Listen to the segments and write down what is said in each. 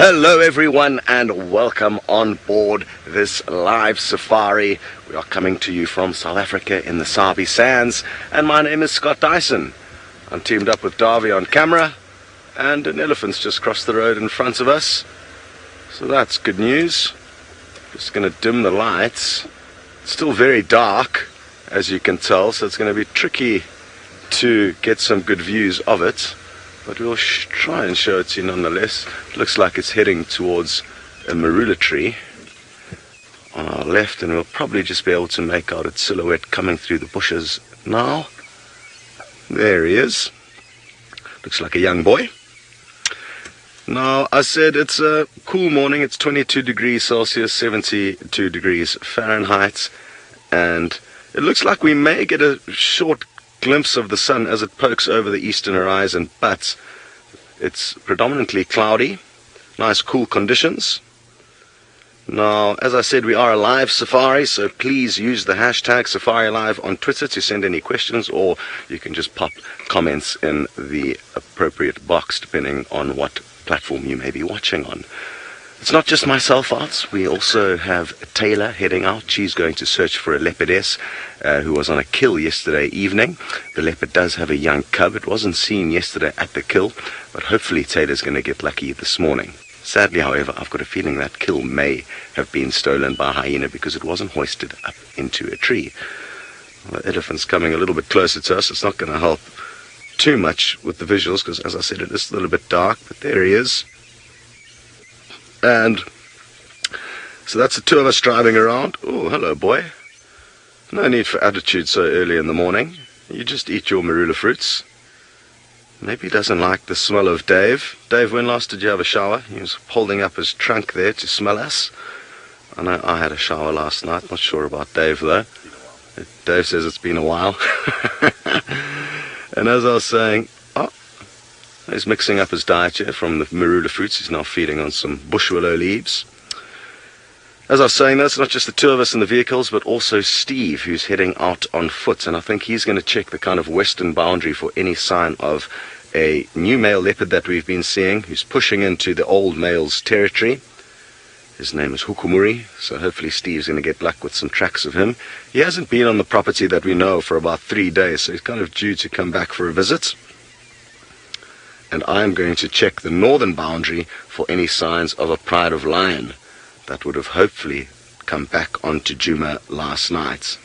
Hello everyone and welcome on board this live safari. We are coming to you from South Africa in the Sabi sands, and my name is Scott Dyson. I'm teamed up with Davy on camera, and an elephant's just crossed the road in front of us, so that's good news. Just going to dim the lights. It's still very dark, as you can tell, so it's going to be tricky to get some good views of it. But we'll try and show it to you nonetheless. It looks like it's heading towards a marula tree on our left, and we'll probably just be able to make out its silhouette coming through the bushes now. There he is. Looks like a young boy. Now, I said it's a cool morning. It's 22 degrees Celsius, 72 degrees Fahrenheit, and it looks like we may get a short glimpse of the sun as it pokes over the eastern horizon, but it's predominantly cloudy. Nice cool conditions. Now, as I said, we are a live safari, so please use the hashtag SafariLive on Twitter to send any questions, or you can just pop comments in the appropriate box depending on what platform you may be watching on. It's not just myself out. We also have Taylor heading out. She's going to search for a leopardess who was on a kill yesterday evening. The leopard does have a young cub. It wasn't seen yesterday at the kill, but hopefully Taylor's going to get lucky this morning. Sadly, however, I've got a feeling that kill may have been stolen by a hyena because it wasn't hoisted up into a tree. Well, the elephant's coming a little bit closer to us. It's not going to help too much with the visuals because, as I said, it is a little bit dark, but there he is. And so that's the two of us driving around. Oh, hello, boy. No need for attitude so early in the morning. You just eat your marula fruits. Maybe he doesn't like the smell of Dave. Dave, when last did you have a shower? He was holding up his trunk there to smell us. I know I had a shower last night. Not sure about Dave, though. Dave says it's been a while. And as I was saying, he's mixing up his diet here from the marula fruits. He's now feeding on some bush willow leaves. As I was saying, that's not just the two of us in the vehicles, but also Steve, who's heading out on foot. And I think he's going to check the kind of western boundary for any sign of a new male leopard that we've been seeing, who's pushing into the old male's territory. His name is Hukumuri, so hopefully Steve's going to get luck with some tracks of him. He hasn't been on the property that we know for about 3 days, so he's kind of due to come back for a visit. And I'm going to check the northern boundary for any signs of a pride of lion that would have hopefully come back onto Djuma last night.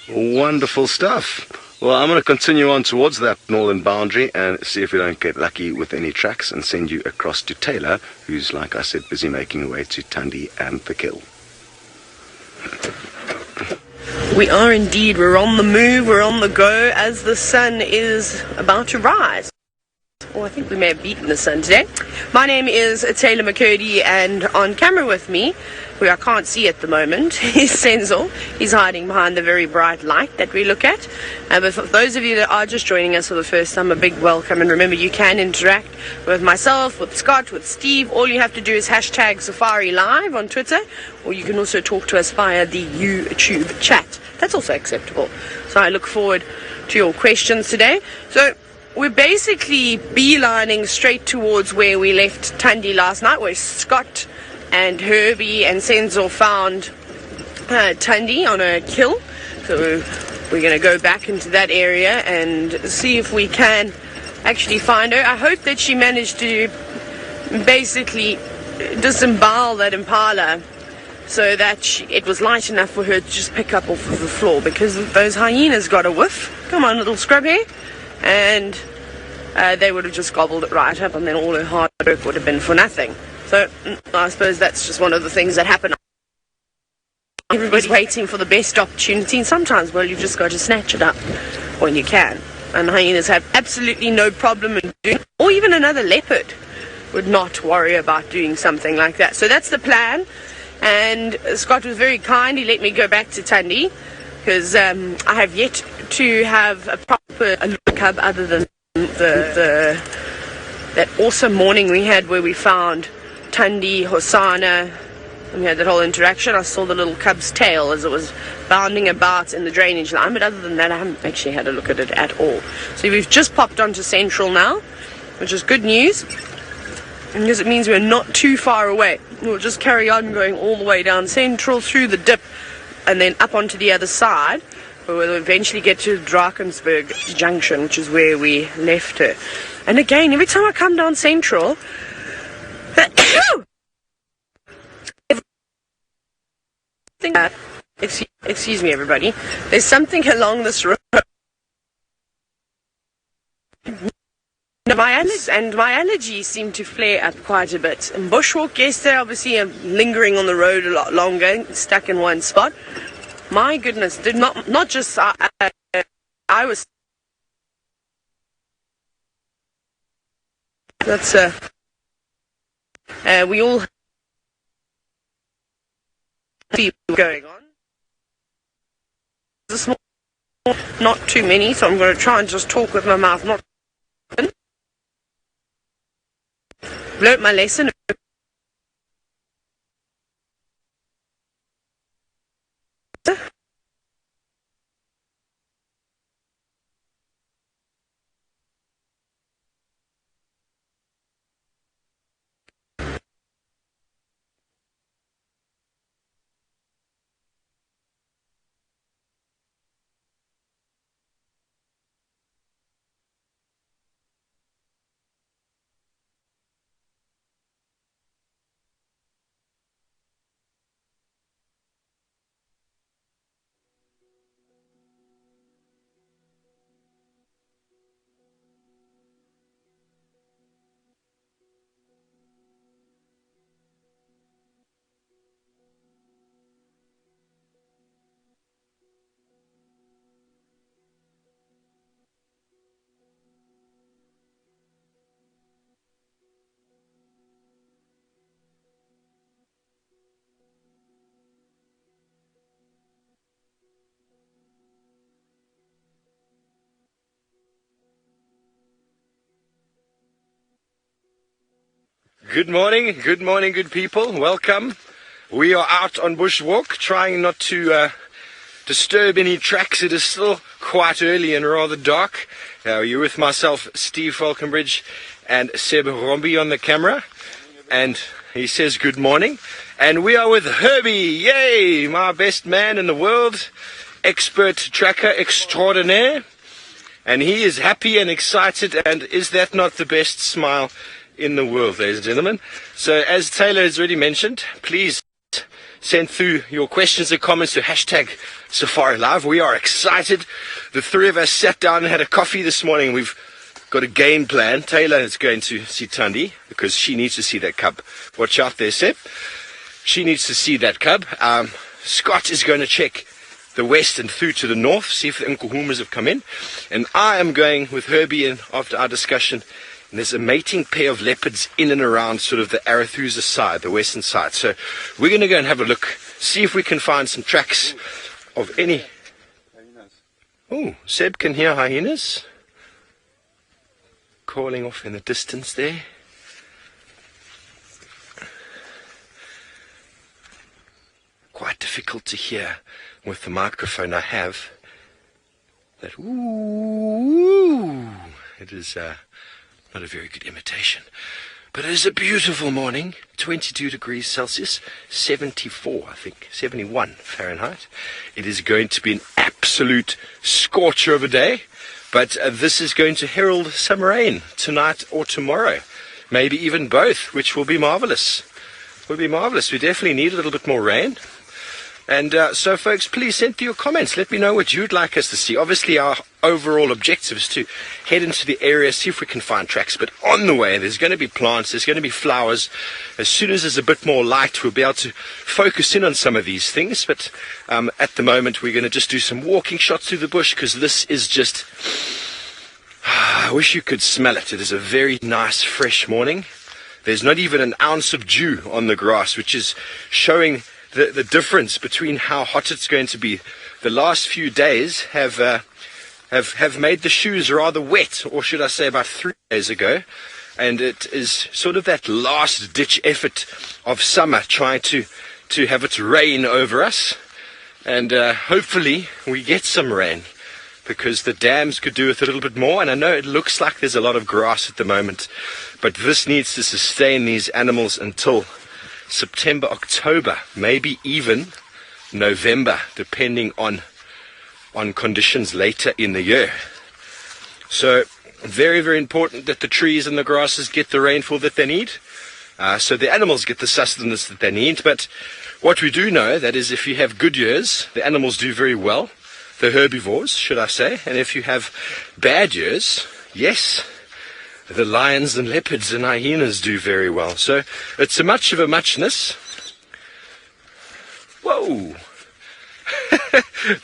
Wonderful stuff. Well, I'm going to continue on towards that northern boundary and see if we don't get lucky with any tracks and send you across to Taylor, who's, like I said, busy making her way to Tandi and the kill. We are indeed. We're on the move, we're on the go as the sun is about to rise. Oh, I think we may have beaten the sun today. My name is Taylor McCurdy, and on camera with me, who I can't see at the moment, is Senzo. He's hiding behind the very bright light that we look at. But for those of you that are just joining us for the first time, a big welcome. And remember, you can interact with myself, with Scott, with Steve. All you have to do is hashtag SafariLive on Twitter, or you can also talk to us via the YouTube chat. That's also acceptable. So I look forward to your questions today. So we're basically beelining straight towards where we left Tandi last night, where Scott and Herbie and Senzo found Tandi on a kill. So we're going to go back into that area and see if we can actually find her. I hope that she managed to basically disembowel that impala so that it was light enough for her to just pick up off of the floor, because those hyenas got a whiff. Come on, little scrub here. And they would have just gobbled it right up, and then all her hard work would have been for nothing. So I suppose that's just one of the things that happen. Everybody's waiting for the best opportunity, and sometimes, well, you've just got to snatch it up when you can. And hyenas have absolutely no problem in doing, or even another leopard would not worry about doing something like that. So that's the plan. And Scott was very kind. He let me go back to Tandi, because I have yet to have a proper look-up other than that awesome morning we had where we found Tandi, Hosanna, and we had that whole interaction. I saw the little cub's tail as it was bounding about in the drainage line, but other than that I haven't actually had a look at it at all. So we've just popped onto Central now, which is good news. because it means we're not too far away. We'll just carry on going all the way down Central through the dip and then up onto the other side. We'll eventually get to Drakensberg Junction, which is where we left her. And again, every time I come down Central, excuse me, everybody. There's something along this road. My allergies seem to flare up quite a bit. And bushwalk yesterday, obviously, I'm lingering on the road a lot longer, stuck in one spot. My goodness, did not just I was. That's we all see what's going on. There's a small, not too many, so I'm going to try and just talk with my mouth not open. Learned my lesson. Good morning, good people. Welcome. We are out on bushwalk, trying not to disturb any tracks. It is still quite early and rather dark. You're with myself, Steve Falconbridge, and Seb Rombi on the camera. And he says good morning. And we are with Herbie, yay, my best man in the world, expert tracker extraordinaire. And he is happy and excited, and is that not the best smile in the world, ladies and gentlemen? So as Taylor has already mentioned, please send through your questions and comments to hashtag Safari Live. We are excited. The three of us sat down and had a coffee this morning. We've got a game plan. Taylor is going to see Tandi because she needs to see that cub. Watch out there, Seb. She needs to see that cub. Scott is going to check the west and through to the north, see if the Hukumuri have come in. And I am going with Herbie, and after our discussion, and there's a mating pair of leopards in and around sort of the Arathusa side, the western side. So we're going to go and have a look, see if we can find some tracks of any. Oh, Seb can hear hyenas calling off in the distance there. Quite difficult to hear with the microphone I have. That ooh, it is not a very good imitation, but it is a beautiful morning. 22 degrees Celsius, 74, I think, 71 Fahrenheit. It is going to be an absolute scorcher of a day, but this is going to herald some rain tonight or tomorrow, maybe even both, which will be marvelous. Will be marvelous. We definitely need a little bit more rain. And so, folks, please send through your comments. Let me know what you'd like us to see. Obviously, our overall objective is to head into the area, see if we can find tracks. But on the way, there's going to be plants, there's going to be flowers. As soon as there's a bit more light, we'll be able to focus in on some of these things. But at the moment, we're going to just do some walking shots through the bush, because this is just... I wish you could smell it. It is a very nice, fresh morning. There's not even an ounce of dew on the grass, which is showing the difference between how hot it's going to be. The last few days have made the shoes rather wet, or should I say about 3 days ago, and it is sort of that last ditch effort of summer trying to have it rain over us, and hopefully we get some rain. because the dams could do with a little bit more. And I know it looks like there's a lot of grass at the moment, but this needs to sustain these animals until September, October, maybe even November, depending on conditions later in the year. So very, very important that the trees and the grasses get the rainfall that they need, so the animals get the sustenance that they need. But what we do know, that is, if you have good years, the animals do very well, the herbivores, should I say, and if you have bad years, yes, the lions and leopards and hyenas do very well. So it's a much of a muchness. Whoa!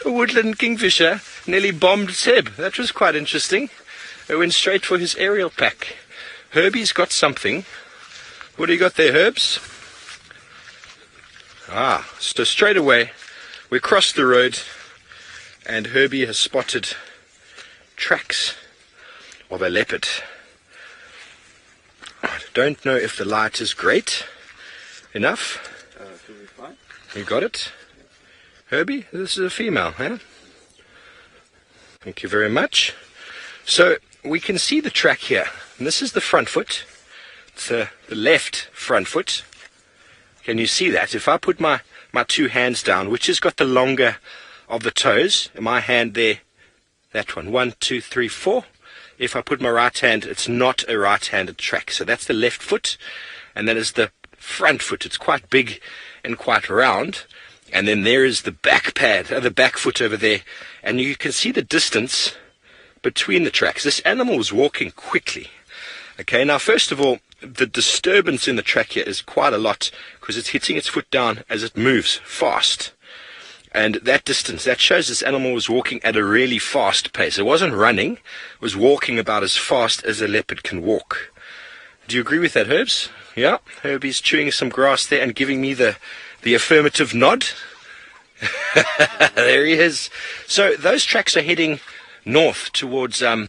A woodland kingfisher nearly bombed Seb. That was quite interesting. It went straight for his aerial pack. Herbie's got something. What do you got there, Herbs? So straight away we crossed the road and Herbie has spotted tracks of a leopard. I don't know if the light is great enough. You got it? Herbie, this is a female, eh? Thank you very much. So we can see the track here, and this is the front foot. It's the left front foot. Can you see that? If I put my two hands down, which has got the longer of the toes, and my hand there, that one, 1, 2, 3, 4. If I put my right hand, it's not a right-handed track. So that's the left foot, and that is the front foot. It's quite big and quite round. And then there is the back pad, the back foot over there. And you can see the distance between the tracks. This animal was walking quickly. Okay, now first of all, the disturbance in the track here is quite a lot because it's hitting its foot down as it moves fast. And that distance, that shows this animal was walking at a really fast pace. It wasn't running, it was walking about as fast as a leopard can walk. Do you agree with that, Herbs? Yeah, Herbie's chewing some grass there and giving me the affirmative nod. There he is. So those tracks are heading north towards where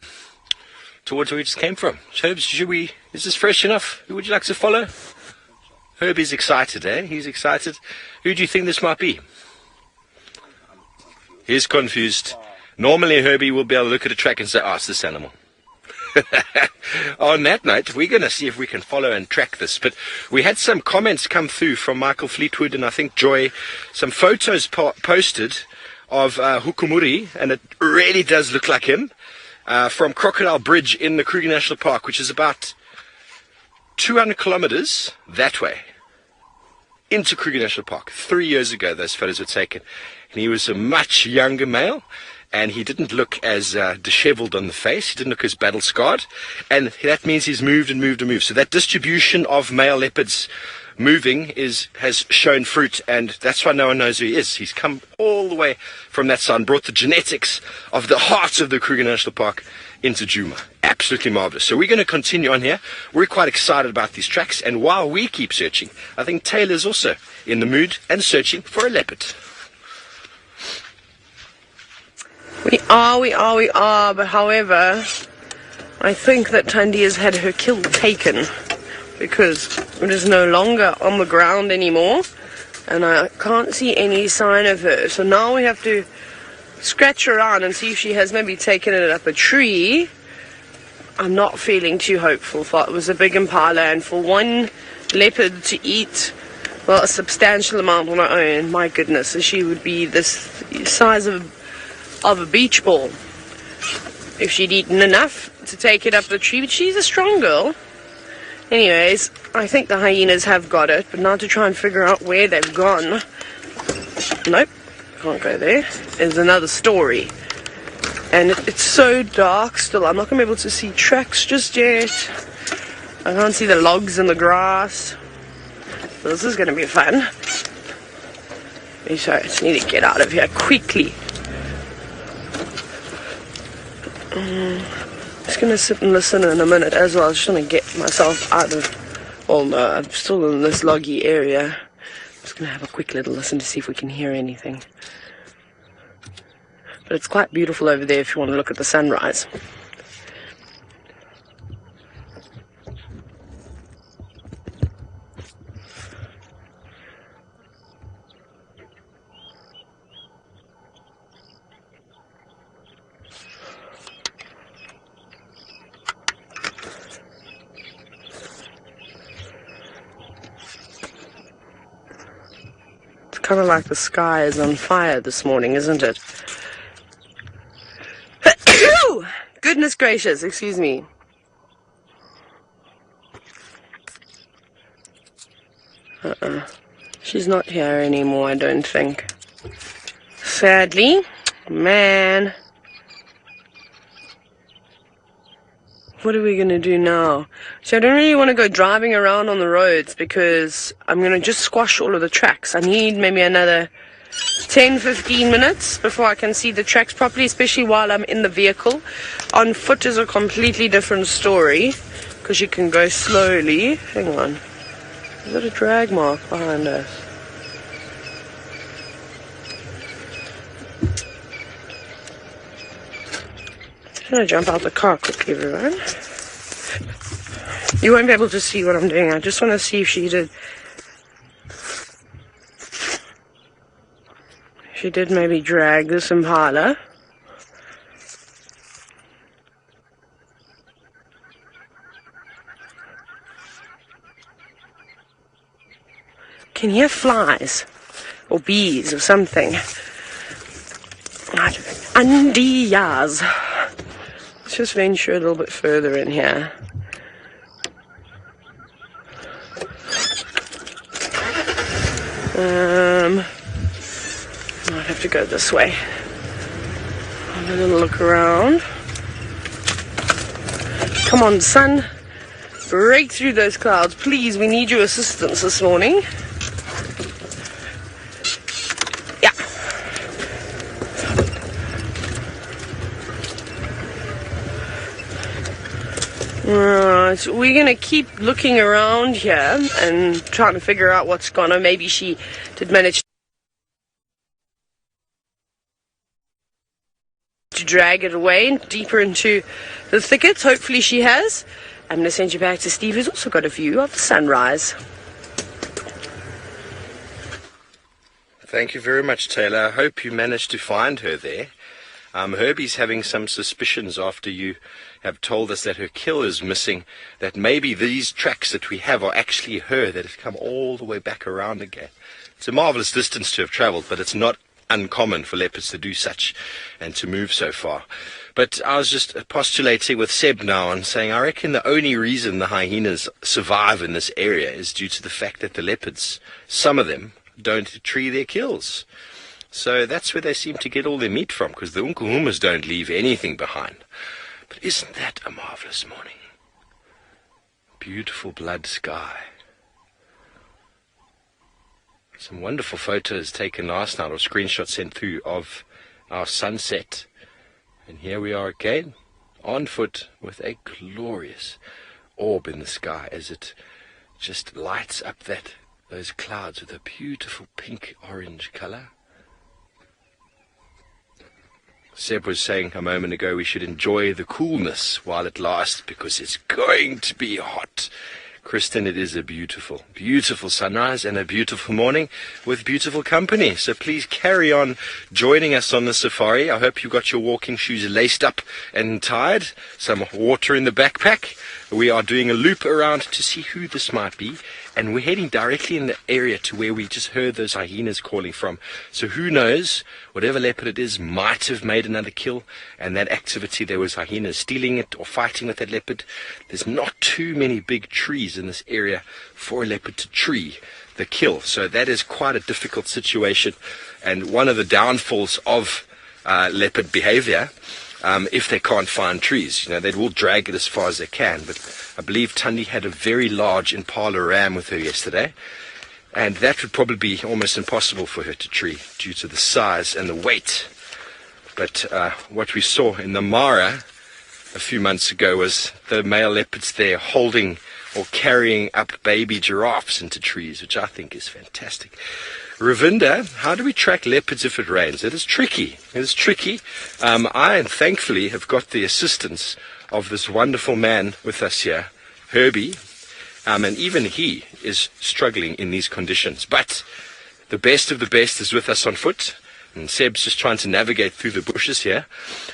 we just came from. Herbs, is this fresh enough? Who would you like to follow? Herbie's excited, eh? He's excited. Who do you think this might be? He's confused. Normally Herbie will be able to look at a track and say, it's this animal. On that note, we're going to see if we can follow and track this. But we had some comments come through from Michael Fleetwood and I think Joy, some photos posted of Hukumuri, and it really does look like him, from Crocodile Bridge in the Kruger National Park, which is about 200 kilometers that way into Kruger National Park. 3 years ago those photos were taken, and he was a much younger male, and he didn't look as disheveled on the face. He didn't look as battle scarred, and that means he's moved and moved and moved. So that distribution of male leopards moving has shown fruit, and that's why no one knows who he is. He's come all the way from that side and brought the genetics of the heart of the Kruger National Park into Djuma. Absolutely marvelous. So we're going to continue on here. We're quite excited about these tracks, and while we keep searching, I think Taylor's also in the mood and searching for a leopard. We are, but however, I think that Tandi has had her kill taken because it is no longer on the ground anymore and I can't see any sign of her. So now we have to scratch around and see if she has maybe taken it up a tree. I'm not feeling too hopeful for it. Was a big impala, and for one leopard to eat, well, a substantial amount on her own, my goodness, she would be this size of a beach ball if she'd eaten enough to take it up the tree. But she's a strong girl. Anyways, I think the hyenas have got it, but now to try and figure out where they've gone. Nope, can't go there. There's another story, and it's so dark still. I'm not gonna be able to see tracks just yet. I can't see the logs in the grass. So this is gonna be fun. So I just need to get out of here quickly. Just gonna sit and listen in a minute as well. Just want to get myself out of, well no, I'm still in this loggy area. Just gonna have a quick little listen to see if we can hear anything. But it's quite beautiful over there if you want to look at the sunrise. kind of like the sky is on fire this morning, isn't it? Goodness gracious, excuse me. She's not here anymore, I don't think. Sadly. Man. What are we going to do now? So I don't really want to go driving around on the roads because I'm going to just squash all of the tracks. I need maybe another 10-15 minutes before I can see the tracks properly, especially while I'm in the vehicle. On foot is a completely different story because you can go slowly. Hang on. Is that a drag mark behind us? I'm going to jump out the car quickly, everyone. You won't be able to see what I'm doing. I just want to see if she did. She did maybe drag this Impala. Can you hear flies? Or bees or something? Andias. Let's just venture a little bit further in here. Might have to go this way. Have a little look around. Come on, sun. Break through those clouds. Please, we need your assistance this morning. Yeah. Right, we're going to keep looking around here and trying to figure out what's gone on. Maybe she did manage to drag it away deeper into the thickets. Hopefully she has. I'm going to send you back to Steve, who's also got a view of the sunrise. Thank you very much, Taylor. I hope you managed to find her there. Herbie's having some suspicions after you have told us that her kill is missing, that maybe these tracks that we have are actually her, that have come all the way back around again. It's a marvelous distance to have traveled, but it's not uncommon for leopards to do such and to move so far. But I was just postulating with Seb now and saying I reckon the only reason the hyenas survive in this area is due to the fact that the leopards, some of them, don't tree their kills. So that's where they seem to get all their meat from, because the unkuhumas don't leave anything behind. But isn't that a marvelous morning? Beautiful blood sky. Some wonderful photos taken last night, or screenshots sent through, of our sunset. And here we are again, on foot, with a glorious orb in the sky as it just lights up those clouds with a beautiful pink-orange colour. Seb was saying a moment ago we should enjoy the coolness while it lasts because it's going to be hot. Kristen, it is a beautiful, beautiful sunrise and a beautiful morning with beautiful company. So please carry on joining us on the safari. I hope you got your walking shoes laced up and tied, some water in the backpack. We are doing a loop around to see who this might be, and we're heading directly in the area to where we just heard those hyenas calling from. So who knows, whatever leopard it is might have made another kill, and that activity, there was hyenas stealing it or fighting with that leopard. There's not too many big trees in this area for a leopard to tree the kill, so that is quite a difficult situation, and one of the downfalls of leopard behavior. If they can't find trees, they will drag it as far as they can. But I believe Tandi had a very large Impala ram with her yesterday, and that would probably be almost impossible for her to tree due to the size and the weight. But what we saw in the Mara a few months ago was the male leopards there holding or carrying up baby giraffes into trees, which I think is fantastic. Ravinda, how do we track leopards if it rains? It is tricky. It is tricky. I thankfully have got the assistance of this wonderful man with us here, Herbie, and even he is struggling in these conditions. But the best of the best is with us on foot, and Seb's just trying to navigate through the bushes here.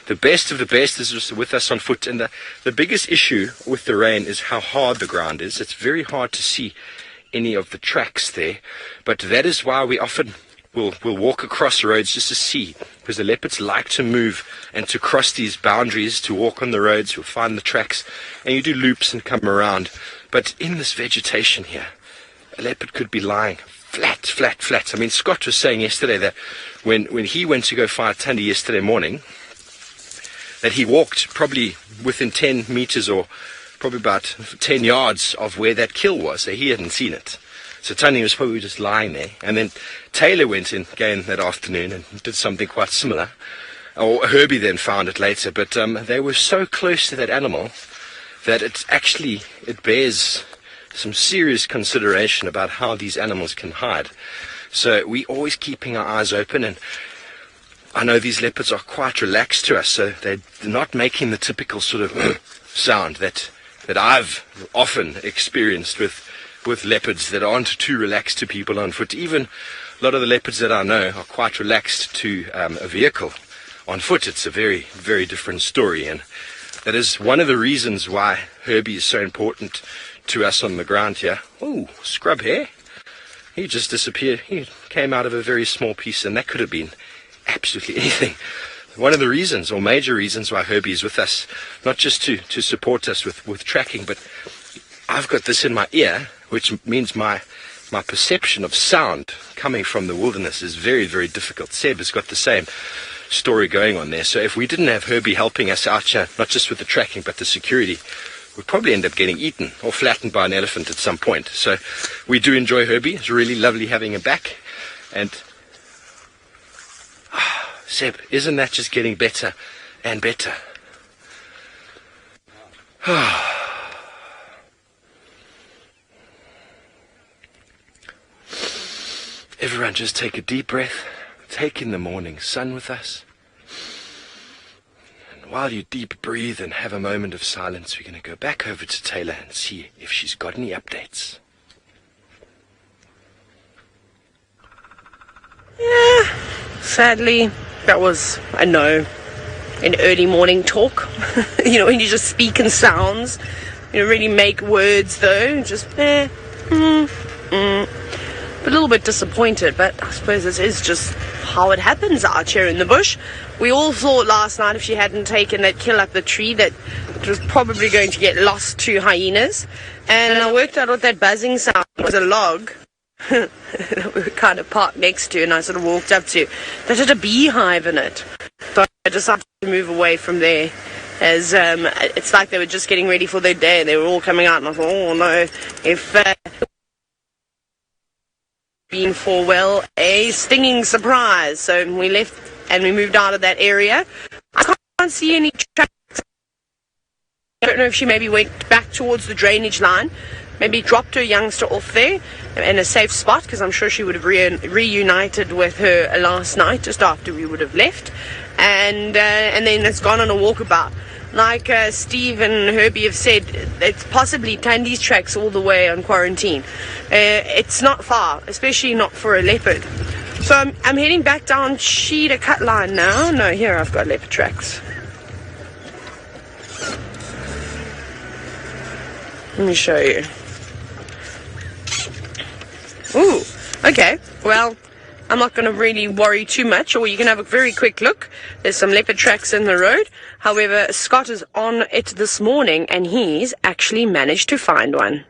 The best of the best is with us on foot, and the biggest issue with the rain is how hard the ground is. It's very hard to see any of the tracks there, but that is why we often we'll walk across roads just to see, because the leopards like to move and to cross these boundaries, to walk on the roads. You'll find the tracks, and you do loops and come around. But in this vegetation here, a leopard could be lying flat. I mean, Scott was saying yesterday that when he went to go find Tandi yesterday morning, that he walked probably within 10 meters or probably about 10 yards of where that kill was. So he hadn't seen it. So Tandi was probably just lying there. And then Taylor went in again that afternoon and did something quite similar. Or Herbie then found it later. But they were so close to that animal that it bears some serious consideration about how these animals can hide. So we're always keeping our eyes open, and I know these leopards are quite relaxed to us, so they're not making the typical sort of sound that I've often experienced with leopards that aren't too relaxed to people on foot. Even a lot of the leopards that I know are quite relaxed to a vehicle on foot. It's a very, very different story, and that is one of the reasons why Herbie is so important to us on the ground here. Oh, scrub hair. He just disappeared. He came out of a very small piece, and that could have been absolutely anything. One of the reasons, or major reasons, why Herbie is with us, not just to support us with tracking, but I've got this in my ear, which means my perception of sound coming from the wilderness is very, very difficult. Seb has got the same story going on there. So if we didn't have Herbie helping us out here, not just with the tracking, but the security, we'd probably end up getting eaten or flattened by an elephant at some point. So we do enjoy Herbie. It's really lovely having him back. And Seb, isn't that just getting better and better? Everyone just take a deep breath. Take in the morning sun with us. And while you deep breathe and have a moment of silence, we're going to go back over to Taylor and see if she's got any updates. Yeah, sadly, that was a no. An early morning talk. When you just speak in sounds. You don't really make words though. Just a little bit disappointed, but I suppose this is just how it happens out here in the bush. We all thought last night if she hadn't taken that kill up the tree that it was probably going to get lost to hyenas. And I worked out what that buzzing sound was, a log that we were kind of parked next to, and I sort of walked up to, that had a beehive in it. So I decided to move away from there, as it's like they were just getting ready for their day. They were all coming out, and I thought, oh no, if been for, well, a stinging surprise. So we left and we moved out of that area. I can't see any tracks. I don't know if she maybe went back towards the drainage line, maybe dropped her youngster off there in a safe spot, because I'm sure she would have reunited with her last night just after we would have left, and then it's gone on a walkabout. Like Steve and Herbie have said, it's possibly Tandi's tracks all the way on quarantine. It's not far, especially not for a leopard. So I'm heading back down Cheetah cut line now. No, here I've got leopard tracks. Let me show you. Ooh, okay. Well, I'm not going to really worry too much, or you can have a very quick look. There's some leopard tracks in the road. However, Scott is on it this morning, and he's actually managed to find one.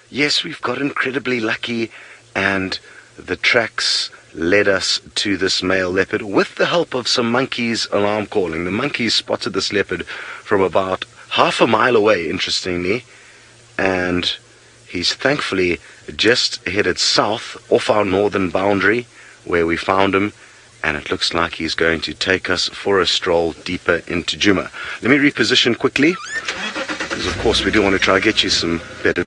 Yes, we've got incredibly lucky, and the tracks led us to this male leopard with the help of some monkeys alarm calling. The monkeys spotted this leopard from about half a mile away, interestingly, and he's thankfully just headed south off our northern boundary where we found him, and it looks like he's going to take us for a stroll deeper into Djuma. Let me reposition quickly, because of course we do want to try to get you some better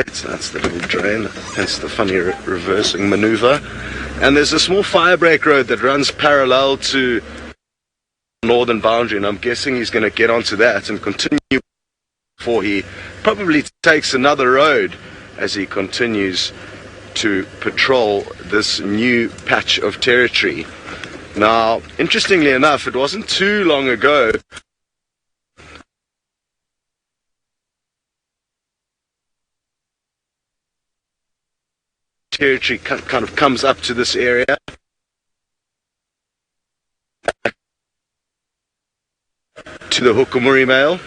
that's the little drain, hence the funny reversing maneuver. And there's a small fire break road that runs parallel to the northern boundary, and I'm guessing he's going to get onto that and continue before he probably takes another road as he continues to patrol this new patch of territory. Now, interestingly enough, it wasn't too long ago territory kind of comes up to this area. To the Hukumuri male.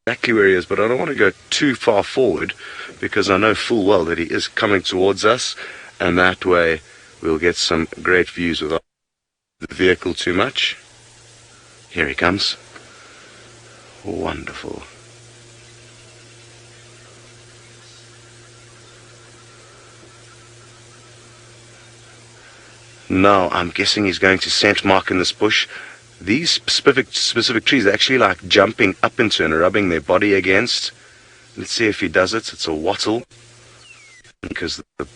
Exactly where he is, but I don't want to go too far forward because I know full well that he is coming towards us, and that way we'll get some great views without the vehicle too much. Here he comes. Wonderful. Now I'm guessing he's going to scent mark in this bush. These specific trees are actually like jumping up into and rubbing their body against. Let's see if he does it. It's a wattle because the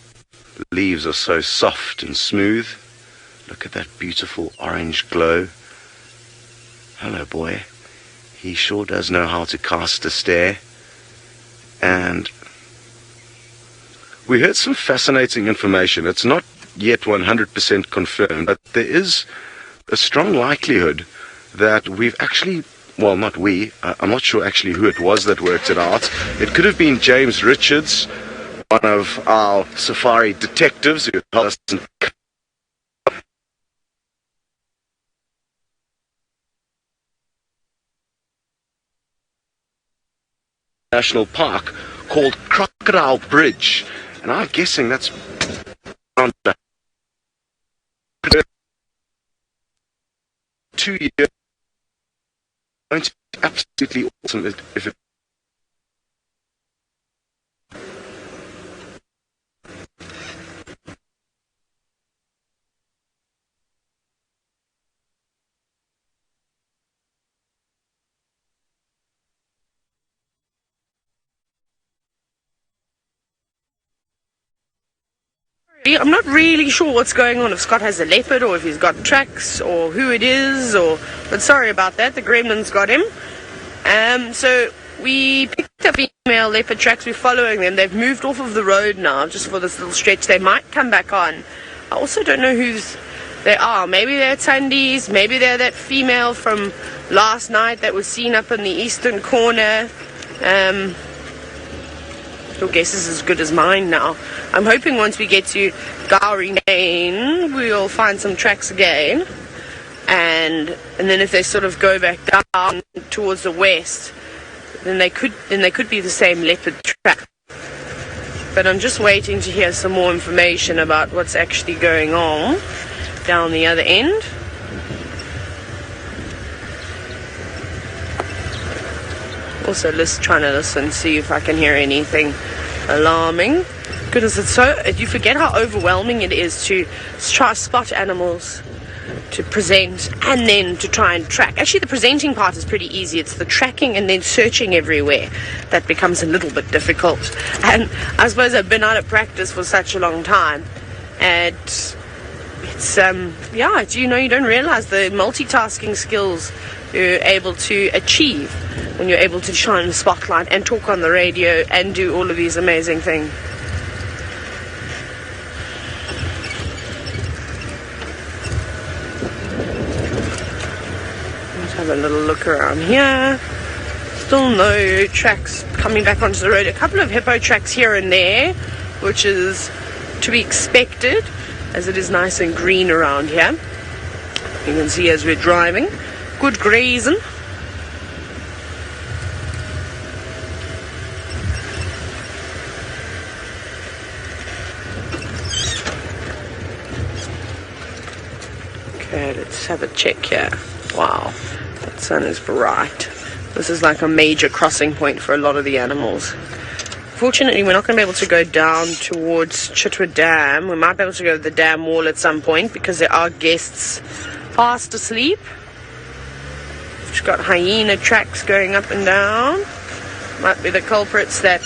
leaves are so soft and smooth. Look at that beautiful orange glow. Hello, boy. He sure does know how to cast a stare. And we heard some fascinating information. It's not yet 100% confirmed, but there is a strong likelihood that we've actually, well, not we, I'm not sure actually who it was that worked it out. It could have been James Richards, one of our safari detectives who helped us National Park called Crocodile Bridge, and I'm guessing that's around 2 years. Going to be absolutely awesome if it. I'm not really sure what's going on, if Scott has a leopard or if he's got tracks or who it is, but sorry about that, the gremlins got him. So we picked up female leopard tracks, we're following them. They've moved off of the road now just for this little stretch. They might come back on. I also don't know whose they are. Maybe they're Tandis, maybe they're that female from last night that was seen up in the eastern corner. Your guess is as good as mine now. I'm hoping once we get to Gowrie Lane, we'll find some tracks again. And then if they sort of go back down towards the west, then they could be the same leopard track. But I'm just waiting to hear some more information about what's actually going on down the other end. Also trying to listen, see if I can hear anything alarming. Goodness, it's so, you forget how overwhelming it is to try to spot animals, to present, and then to try and track. Actually, the presenting part is pretty easy. It's the tracking and then searching everywhere that becomes a little bit difficult. And I suppose I've been out of practice for such a long time, and it's you don't realize the multitasking skills you're able to achieve when you're able to shine the spotlight and talk on the radio and do all of these amazing things. Let's have a little look around here. Still no tracks coming back onto the road. A couple of hippo tracks here and there, which is to be expected as it is nice and green around here. You can see as we're driving. Good grazing. Okay, let's have a check here. Wow, that sun is bright. This is like a major crossing point for a lot of the animals. Fortunately, we're not going to be able to go down towards Chitwa Dam. We might be able to go to the dam wall at some point because there are guests fast asleep. We've got hyena tracks going up and down. Might be the culprits that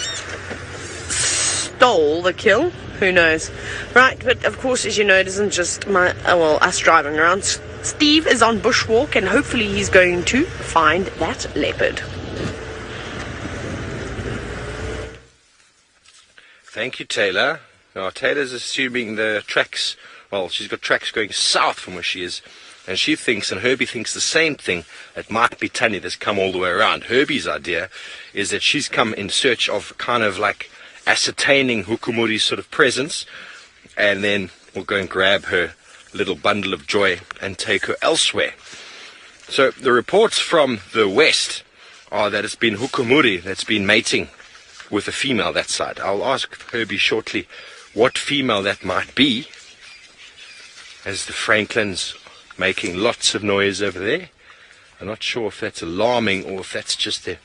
stole the kill. who knows? Right, but of course, as you know, it isn't just us driving around. Steve is on bushwalk, and hopefully he's going to find that leopard. Thank you, Taylor. Now, Taylor's assuming the tracks, well, she's got tracks going south from where she is, and she thinks, and Herbie thinks the same thing, it might be Tandi that's come all the way around. Herbie's idea is that she's come in search of kind of like ascertaining Hukumuri's sort of presence, and then we'll go and grab her little bundle of joy and take her elsewhere. So the reports from the west are that it's been Hukumuri that's been mating with a female that side. I'll ask Herbie shortly what female that might be, as the Franklin's making lots of noise over there. I'm not sure if that's alarming or if that's just the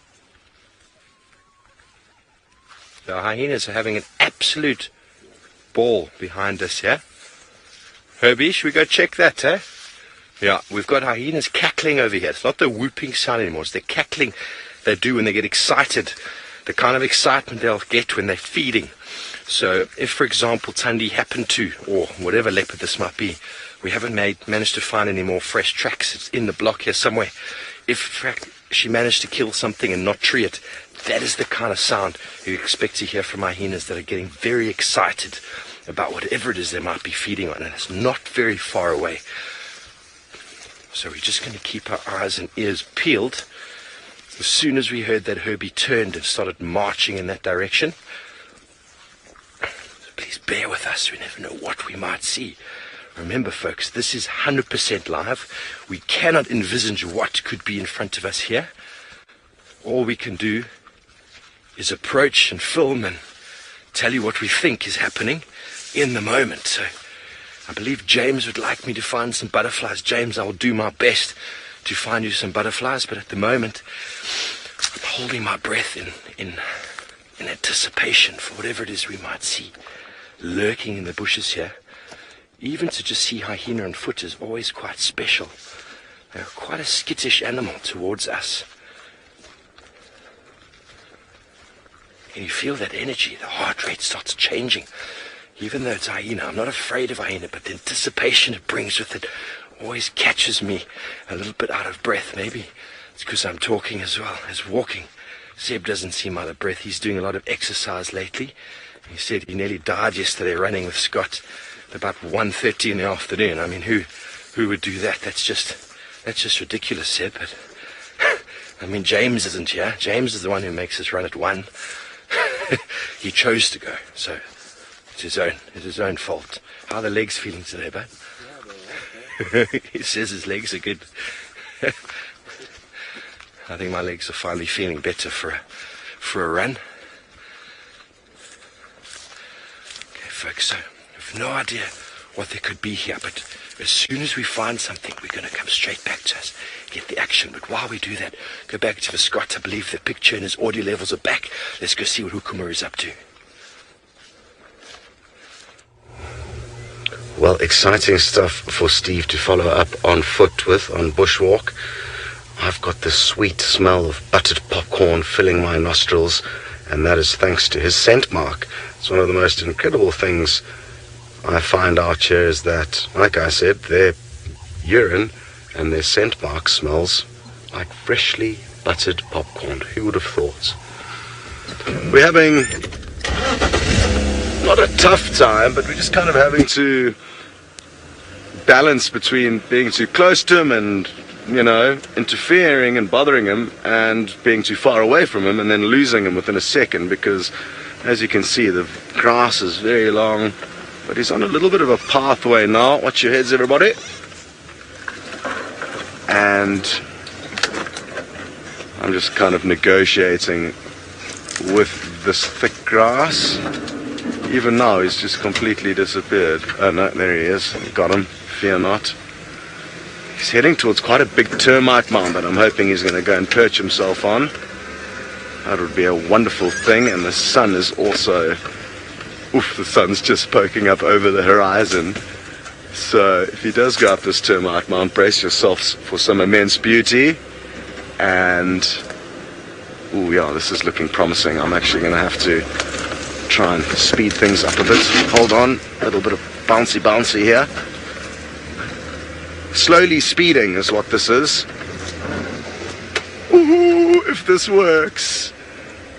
hyenas are having an absolute ball behind us here. Herbie, should we go check that, eh? Yeah, we've got hyenas cackling over here. It's not the whooping sound anymore, it's the cackling they do when they get excited. The kind of excitement they'll get when they're feeding. So if, for example, Tandi happened to, or whatever leopard this might be, we haven't managed to find any more fresh tracks. It's in the block here somewhere. If, in fact, she managed to kill something and not tree it, that is the kind of sound you expect to hear from hyenas that are getting very excited about whatever it is they might be feeding on, and it's not very far away. So we're just going to keep our eyes and ears peeled. As soon as we heard that, Herbie turned and started marching in that direction. So please bear with us, we never know what we might see. Remember, folks, this is 100% live. We cannot envisage what could be in front of us here. All we can do is approach and film and tell you what we think is happening in the moment. So I believe James would like me to find some butterflies. James, I will do my best to find you some butterflies, but at the moment I'm holding my breath in anticipation for whatever it is we might see lurking in the bushes here. Even to just see hyena on foot is always quite special. They're quite a skittish animal towards us. And you feel that energy, the heart rate starts changing. Even though it's hyena, I'm not afraid of hyena, but the anticipation it brings with it always catches me a little bit out of breath. Maybe it's because I'm talking as well as walking. Seb doesn't seem out of breath. He's doing a lot of exercise lately. He said he nearly died yesterday running with Scott at about 1:30 in the afternoon. I mean, who would do that? That's just ridiculous, Seb. But I mean, James isn't here. James is the one who makes us run at 1. He chose to go, so it's his own fault. How are the legs feeling today, bud? He says his legs are good. I think my legs are finally feeling better for a run. Okay, folks, so I have no idea what there could be here, but as soon as we find something, we're going to come straight back to us, get the action. But while we do that, go back to the Scott. I believe the picture and his audio levels are back. Let's go see what Hukumuri is up to. Well, exciting stuff for Steve to follow up on foot with, on bushwalk. I've got the sweet smell of buttered popcorn filling my nostrils, and that is thanks to his scent mark. It's one of the most incredible things I find out here is that, like I said, their urine and their scent mark smells like freshly buttered popcorn. Who would have thought? We're having not a tough time, but we're just kind of having to balance between being too close to him and, you know, interfering and bothering him, and being too far away from him and then losing him within a second, because as you can see the grass is very long, but he's on a little bit of a pathway now. Watch your heads, everybody. And I'm just kind of negotiating with this thick grass. Even now he's just completely disappeared. Oh no, there he is. Got him. Fear not. He's heading towards quite a big termite mound that I'm hoping he's going to go and perch himself on. That would be a wonderful thing. And the sun is also... Oof, the sun's just poking up over the horizon. So if he does go up this termite mound, brace yourselves for some immense beauty. And... oh yeah, this is looking promising. I'm actually going to have to try and speed things up a bit. Hold on, a little bit of bouncy here. Slowly speeding is what this is. Ooh, if this works,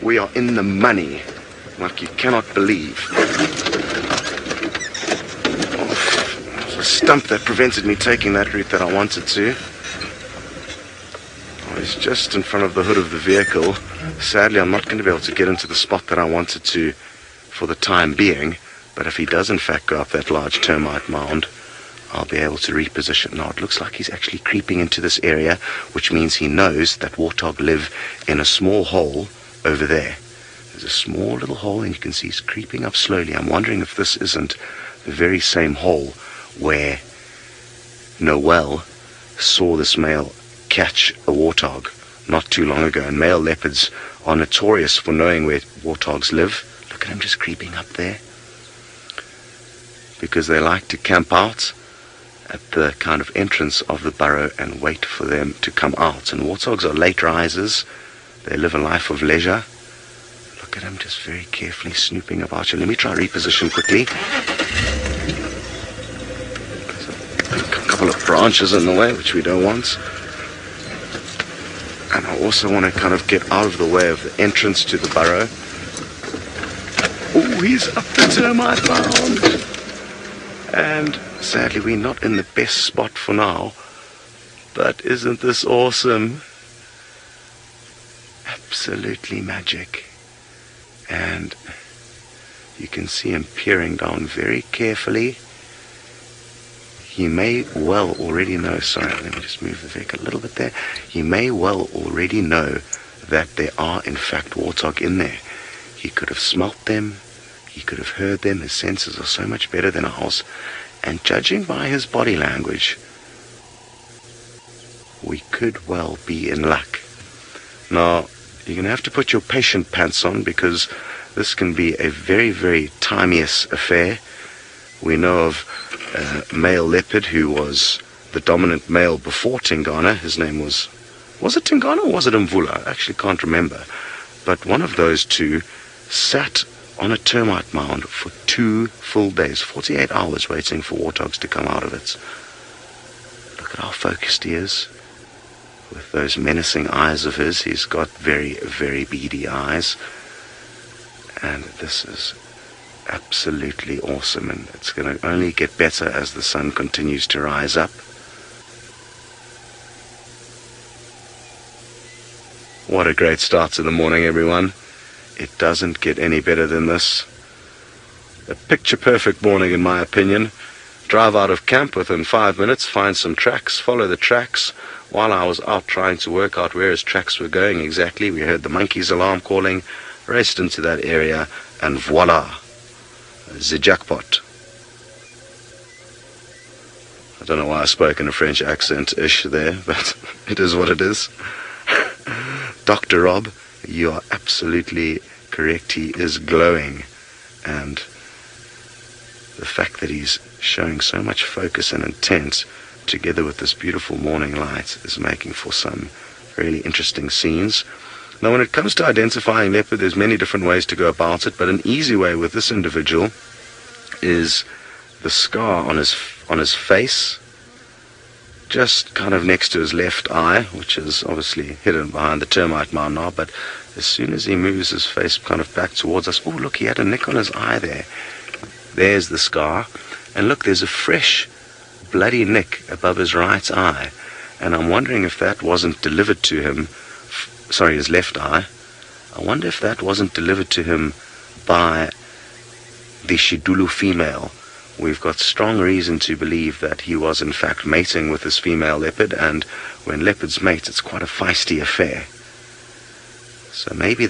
we are in the money, like you cannot believe. There's a stump that prevented me taking that route that I wanted to. I was just in front of the hood of the vehicle. Sadly, I'm not going to be able to get into the spot that I wanted to for the time being, but if he does in fact go up that large termite mound, I'll be able to reposition. Now it looks like he's actually creeping into this area, which means he knows that warthog live in a small hole over there. There's a small little hole and you can see he's creeping up slowly. I'm wondering if this isn't the very same hole where Noel saw this male catch a warthog not too long ago. And male leopards are notorious for knowing where warthogs live. Look at him just creeping up there, because they like to camp out at the kind of entrance of the burrow and wait for them to come out. And warthogs are late risers. They live a life of leisure. Look at him just very carefully snooping about you. Let me try reposition quickly. There's a couple of branches in the way, which we don't want. And I also want to kind of get out of the way of the entrance to the burrow. Oh, he's up the termite mound. And sadly, we're not in the best spot for now. But isn't this awesome? Absolutely magic. And you can see him peering down very carefully. He may well already know, sorry, let me just move the vehicle a little bit there. He may well already know that there are in fact warthog in there. He could have smelt them, he could have heard them. His senses are so much better than ours. And judging by his body language, we could well be in luck. Now, you're going to have to put your patient pants on, because this can be a very, very timious affair. We know of a male leopard who was the dominant male before Tingana. His name was it Tingana or was it Mvula? I actually can't remember. But one of those two sat on a termite mound for 2 full days, 48 hours waiting for warthogs to come out of it. Look at how focused he is. With those menacing eyes of his, he's got very, very beady eyes. And this is absolutely awesome, and it's going to only get better as the sun continues to rise up. What a great start to the morning, everyone. It doesn't get any better than this. A picture-perfect morning, in my opinion. Drive out of camp within 5 minutes, find some tracks, follow the tracks. While I was out trying to work out where his tracks were going exactly, we heard the monkey's alarm calling, raced into that area, and voila, the jackpot. I don't know why I spoke in a French accent-ish there, but it is what it is. Dr. Rob, you are absolutely correct. He is glowing, and the fact that he's showing so much focus and intent together with this beautiful morning light is making for some really interesting scenes. Now, when it comes to identifying leopard, there's many different ways to go about it, but an easy way with this individual is the scar on his face, just kind of next to his left eye, which is obviously hidden behind the termite mound now, but as soon as he moves his face kind of back towards us, oh look, he had a nick on his eye there. There's the scar, and look, there's a fresh bloody nick above his right eye, and I'm wondering if that wasn't delivered to him, sorry, his left eye. I wonder if that wasn't delivered to him by the Shidulu female. We've got strong reason to believe that he was in fact mating with this female leopard, and when leopards mate, it's quite a feisty affair. So maybe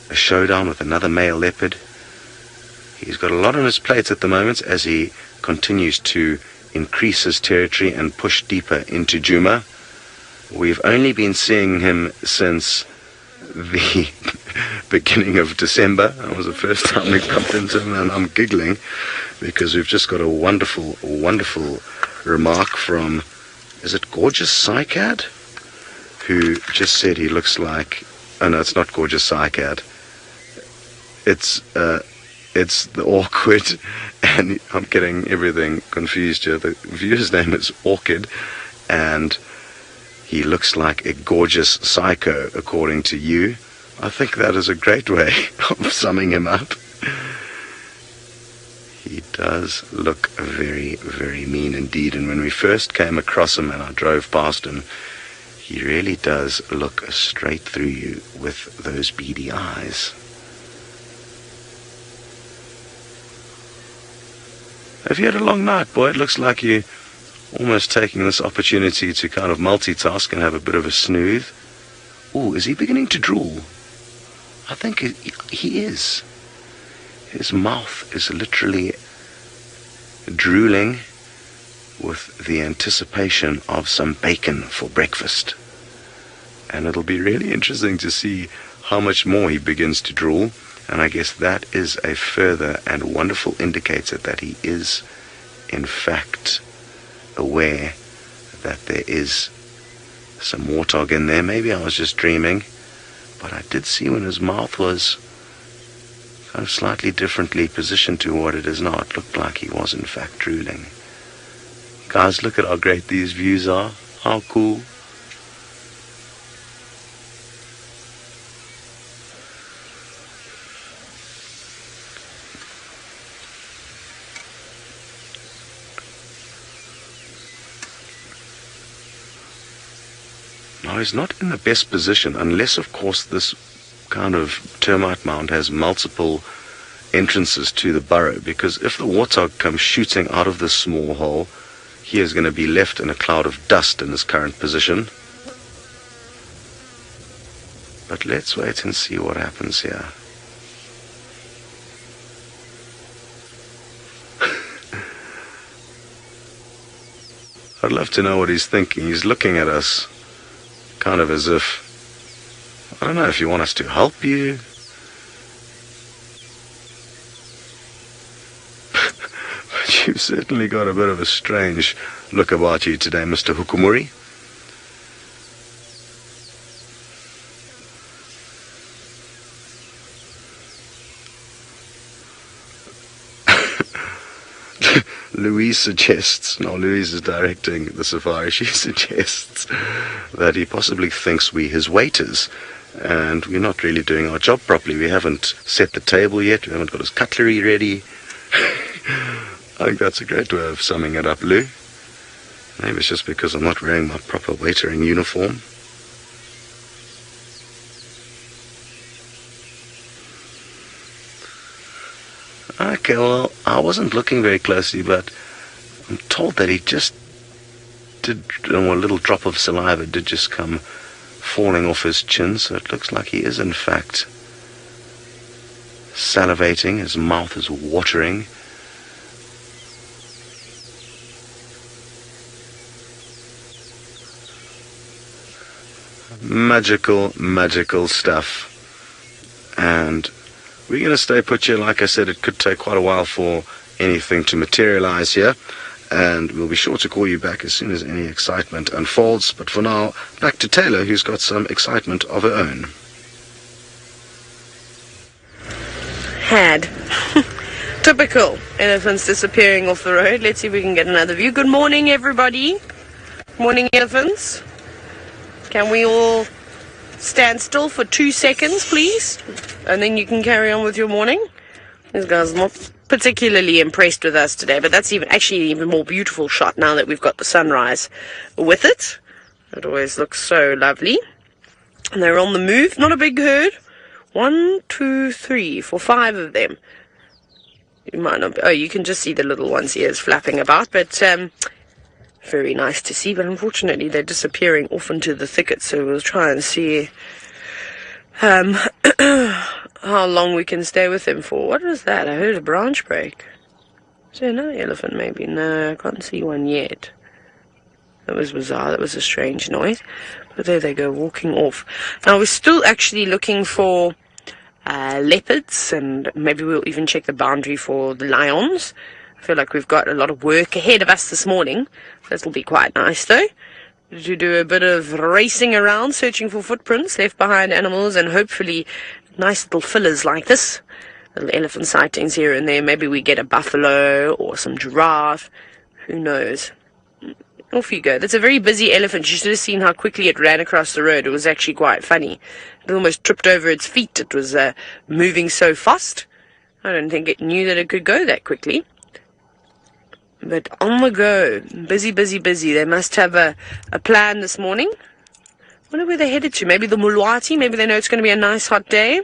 a showdown with another male leopard. He's got a lot on his plate at the moment as he continues to increase his territory and push deeper into Djuma. We've only been seeing him since the beginning of December. That was the first time we bumped into him, and I'm giggling because we've just got a wonderful, wonderful remark from, is it Gorgeous Cycad, who just said he looks like Oh no, it's not gorgeous cycad. It's the awkward, and I'm getting everything confused here. The viewer's name is Orchid, and he looks like a gorgeous psycho, according to you. I think that is a great way of summing him up. He does look very, very mean indeed, and when we first came across him and I drove past him, he really does look straight through you with those beady eyes. Have you had a long night, boy? It looks like you're almost taking this opportunity to kind of multitask and have a bit of a snooze. Ooh, is he beginning to drool? I think he is. His mouth is literally drooling with the anticipation of some bacon for breakfast. And it'll be really interesting to see how much more he begins to drool. And I guess that is a further and wonderful indicator that he is, in fact, aware that there is some warthog in there. Maybe I was just dreaming, but I did see when his mouth was kind of slightly differently positioned to what it is now. It looked like he was, in fact, drooling. Guys, look at how great these views are. How cool. Now, he's not in the best position, unless, of course, this kind of termite mound has multiple entrances to the burrow, because if the warthog comes shooting out of this small hole, he is going to be left in a cloud of dust in his current position. But let's wait and see what happens here. I'd love to know what he's thinking. He's looking at us kind of as if, I don't know, if you want us to help you. But you've certainly got a bit of a strange look about you today, Mr. Hukumuri. Louise suggests, no, Louise is directing the safari, she suggests that he possibly thinks we his waiters, and we're not really doing our job properly. We haven't set the table yet, we haven't got his cutlery ready. I think that's a great way of summing it up, Lou. Maybe it's just because I'm not wearing my proper waitering uniform. Okay, well, I wasn't looking very closely, but I'm told that he just did, a little drop of saliva did just come falling off his chin, so it looks like he is, in fact, salivating. His mouth is watering. Magical, magical stuff. And we're going to stay put here. Like I said, it could take quite a while for anything to materialize here, and we'll be sure to call you back as soon as any excitement unfolds. But for now, back to Taylor, who's got some excitement of her own. Had. Typical. Elephants disappearing off the road. Let's see if we can get another view. Good morning, everybody. Morning, elephants. Can we all stand still for 2 seconds, please? And then you can carry on with your morning. This guy's not particularly impressed with us today, but that's actually an even more beautiful shot now that we've got the sunrise with it. It always looks so lovely. And they're on the move. Not a big herd. 1, 2, 3, 4, 5 of them. You might not. Oh, you can just see the little ones' ears flapping about, but very nice to see. But unfortunately, they're disappearing off into the thicket. So we'll try and see how long we can stay with them for. What was that? I heard a branch break. Is there another elephant? Maybe. No, I can't see one yet. That was bizarre. That was a strange noise. But there they go, walking off. Now we're still actually looking for leopards, and maybe we'll even check the boundary for the lions. I feel like we've got a lot of work ahead of us this morning. That'll be quite nice though. to do a bit of racing around, searching for footprints left behind animals, and hopefully nice little fillers like this. Little elephant sightings here and there. Maybe we get a buffalo or some giraffe. Who knows? Off you go. That's a very busy elephant. You should have seen how quickly it ran across the road. It was actually quite funny. It almost tripped over its feet. It was moving so fast. I don't think it knew that it could go that quickly. But on the go. Busy, busy, busy. They must have a plan this morning. I wonder where they're headed to. Maybe the Mulwati. Maybe they know it's going to be a nice hot day.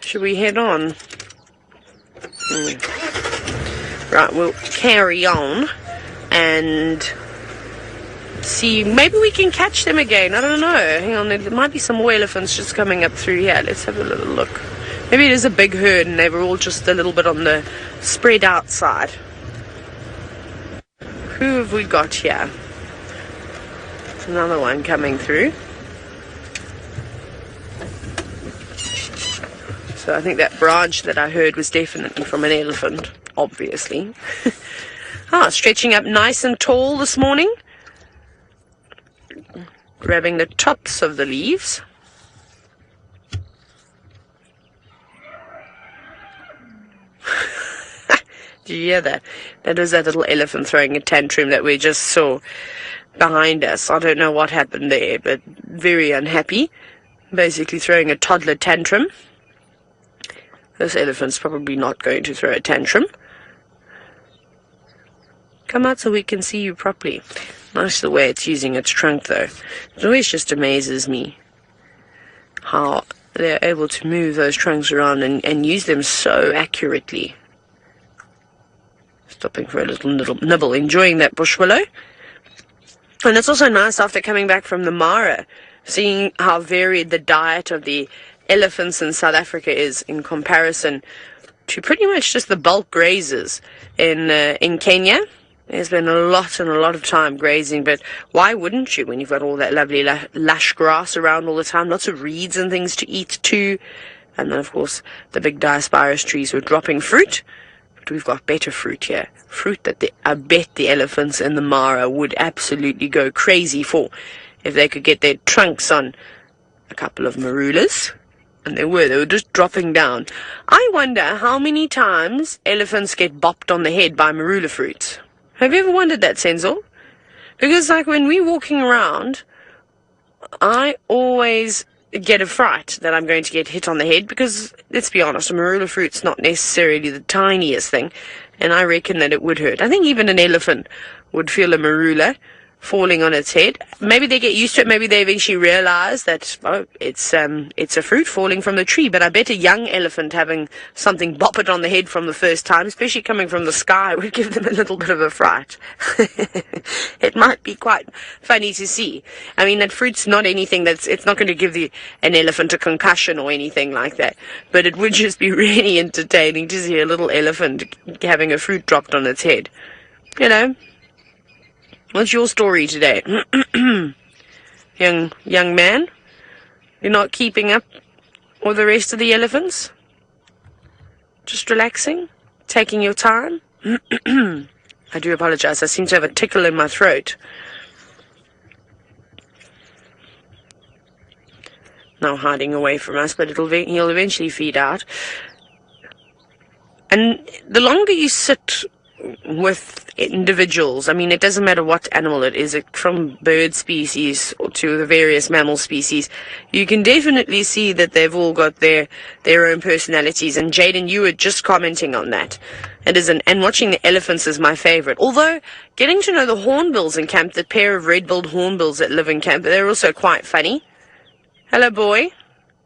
Should we head on? Right, we'll carry on and see. Maybe we can catch them again. I don't know. Hang on, there might be some more elephants just coming up through here. Let's have a little look. Maybe it is a big herd and they were all just a little bit on the spread out side. Who have we got here? Another one coming through. So I think that branch that I heard was definitely from an elephant, obviously. Stretching up nice and tall this morning. Grabbing the tops of the leaves. Did you hear that? That was that little elephant throwing a tantrum that we just saw behind us. I don't know what happened there, but very unhappy. Basically throwing a toddler tantrum. This elephant's probably not going to throw a tantrum. Come out so we can see you properly. Nice the way it's using its trunk, though. It always just amazes me how they're able to move those trunks around and use them so accurately. Stopping for a little nibble, enjoying that bush willow. And it's also nice after coming back from the Mara, seeing how varied the diet of the elephants in South Africa is in comparison to pretty much just the bulk grazers in Kenya. There's been a lot of time grazing, but why wouldn't you when you've got all that lovely lush grass around all the time, lots of reeds and things to eat too, and then of course the big diospyros trees were dropping fruit, but we've got better fruit here, fruit that I bet the elephants in the Mara would absolutely go crazy for if they could get their trunks on a couple of marulas. And they were just dropping down. I wonder how many times elephants get bopped on the head by marula fruits. Have you ever wondered that, Senzo? Because, like, when we're walking around, I always get a fright that I'm going to get hit on the head because, let's be honest, a marula fruit's not necessarily the tiniest thing, and I reckon that it would hurt. I think even an elephant would feel a marula falling on its head. Maybe they get used to it. Maybe they eventually realize that, oh, it's a fruit falling from the tree. But I bet a young elephant having something bop it on the head from the first time, especially coming from the sky, would give them a little bit of a fright. It might be quite funny to see. I mean, that fruit's not anything it's not going to give an elephant a concussion or anything like that. But it would just be really entertaining to see a little elephant having a fruit dropped on its head. You know? What's your story today? young man? You're not keeping up with the rest of the elephants? Just relaxing? Taking your time? I do apologize. I seem to have a tickle in my throat. Now hiding away from us, but he'll eventually feed out. And the longer you sit with individuals, I mean, it doesn't matter what animal it is, from bird species or to the various mammal species, you can definitely see that they've all got their own personalities. And Jaden, you were just commenting on that. It is and watching the elephants is my favorite. Although getting to know the hornbills in camp, the pair of red-billed hornbills that live in camp, they're also quite funny. Hello, boy.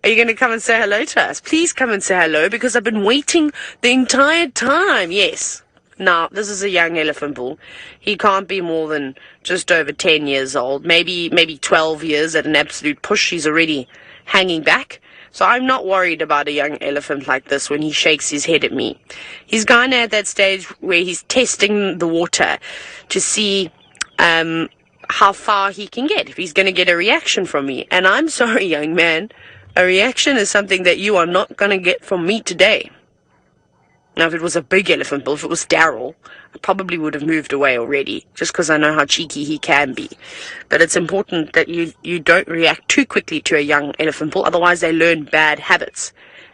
Are you going to come and say hello to us? Please come and say hello, because I've been waiting the entire time. Yes. Now, this is a young elephant bull. He can't be more than just over 10 years old, maybe 12 years at an absolute push. He's already hanging back. So I'm not worried about a young elephant like this when he shakes his head at me. He's kind of at that stage where he's testing the water to see how far he can get, if he's going to get a reaction from me. And I'm sorry, young man, a reaction is something that you are not going to get from me today. Now, if it was a big elephant bull, if it was Daryl, I probably would have moved away already, just because I know how cheeky he can be. But it's important that you don't react too quickly to a young elephant bull, otherwise they learn bad habits.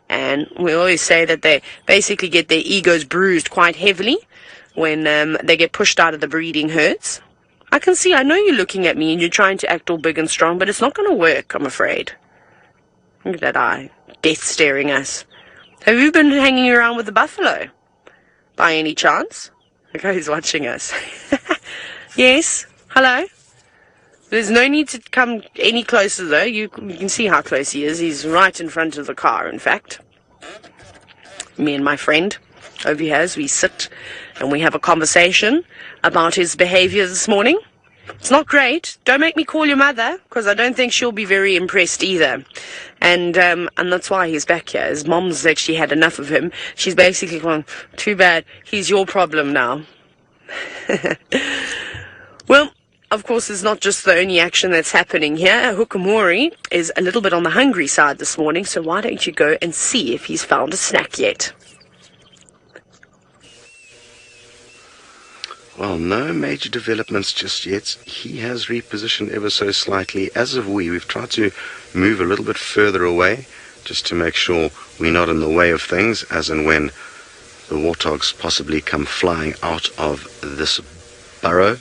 And we always say that they basically get their egos bruised quite heavily when they get pushed out of the breeding herds. I know you're looking at me and you're trying to act all big and strong, but it's not going to work, I'm afraid. Look at that eye, death staring us. Have you been hanging around with the buffalo, by any chance? Look how he's watching us. Yes, hello? There's no need to come any closer, though. You can see how close he is. He's right in front of the car, in fact. Me and my friend over here, we sit and we have a conversation about his behavior this morning. It's not great. Don't make me call your mother, because I don't think she'll be very impressed either. And that's why he's back here. His mom's actually had enough of him. She's basically gone, too bad, he's your problem now. Well, of course, it's not just the only action that's happening here. Hukumuri is a little bit on the hungry side this morning, so why don't you go and see if he's found a snack yet? Well, no major developments just yet. He has repositioned ever so slightly, as have we. We've tried to move a little bit further away, just to make sure we're not in the way of things, as and when the warthogs possibly come flying out of this burrow.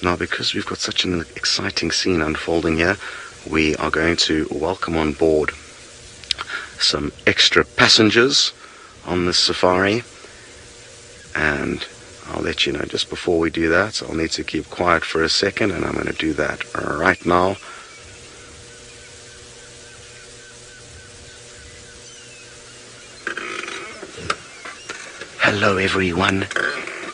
Now, because we've got such an exciting scene unfolding here, we are going to welcome on board some extra passengers on this safari, and I'll let you know just before we do that. I'll need to keep quiet for a second, and I'm going to do that right now. Hello everyone,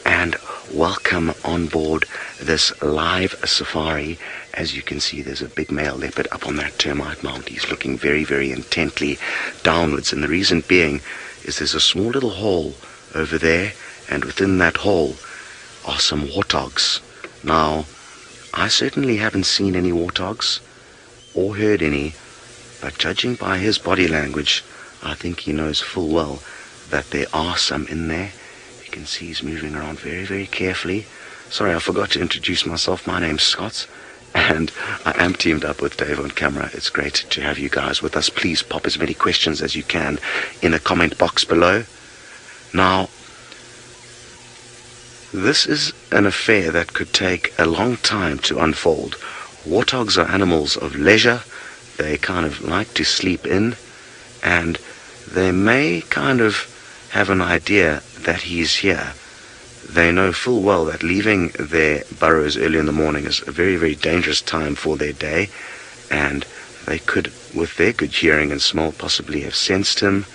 and welcome on board this live safari. As you can see, there's a big male leopard up on that termite mound. He's looking very, very intently downwards, and the reason being is there's a small little hole over there, and within that hole are some warthogs. Now, I certainly haven't seen any warthogs or heard any, but judging by his body language, I think he knows full well that there are some in there. You can see he's moving around very, very carefully. Sorry, I forgot to introduce myself. My name's Scott, and I am teamed up with Dave on camera. It's great to have you guys with us. Please pop as many questions as you can in the comment box below. Now, this is an affair that could take a long time to unfold. Warthogs are animals of leisure. They kind of like to sleep in, and they may kind of have an idea that he's here. They know full well that leaving their burrows early in the morning is a very, very dangerous time for their day, and they could, with their good hearing and smell, possibly have sensed him,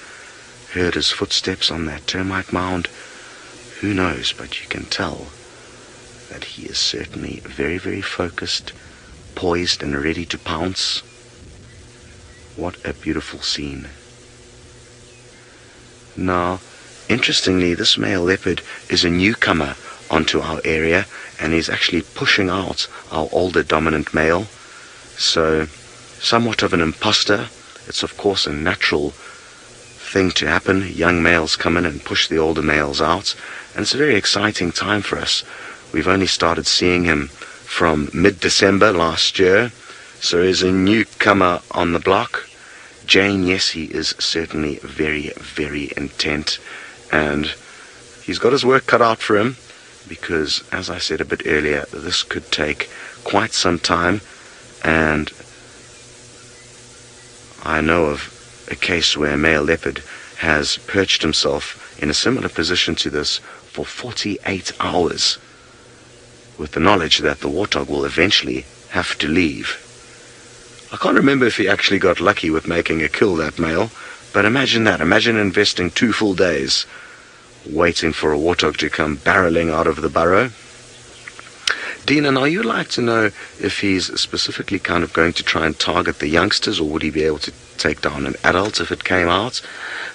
heard his footsteps on that termite mound. Who knows, but you can tell that he is certainly very, very focused, poised and ready to pounce. What a beautiful scene. Now, interestingly, this male leopard is a newcomer onto our area, and he's actually pushing out our older dominant male. So, somewhat of an imposter. It's of course a natural thing to happen. Young males come in and push the older males out, and it's a very exciting time for us. We've only started seeing him from mid-December last year, so he's a newcomer on the block. Jane, yes, he is certainly very, very intent, and he's got his work cut out for him, because, as I said a bit earlier, this could take quite some time, and I know of a case where a male leopard has perched himself in a similar position to this for 48 hours, with the knowledge that the warthog will eventually have to leave. I can't remember if he actually got lucky with making a kill, that male, but imagine that. Imagine investing 2 full days waiting for a warthog to come barreling out of the burrow. Dina, now you'd like to know if he's specifically kind of going to try and target the youngsters, or would he be able to take down an adult if it came out?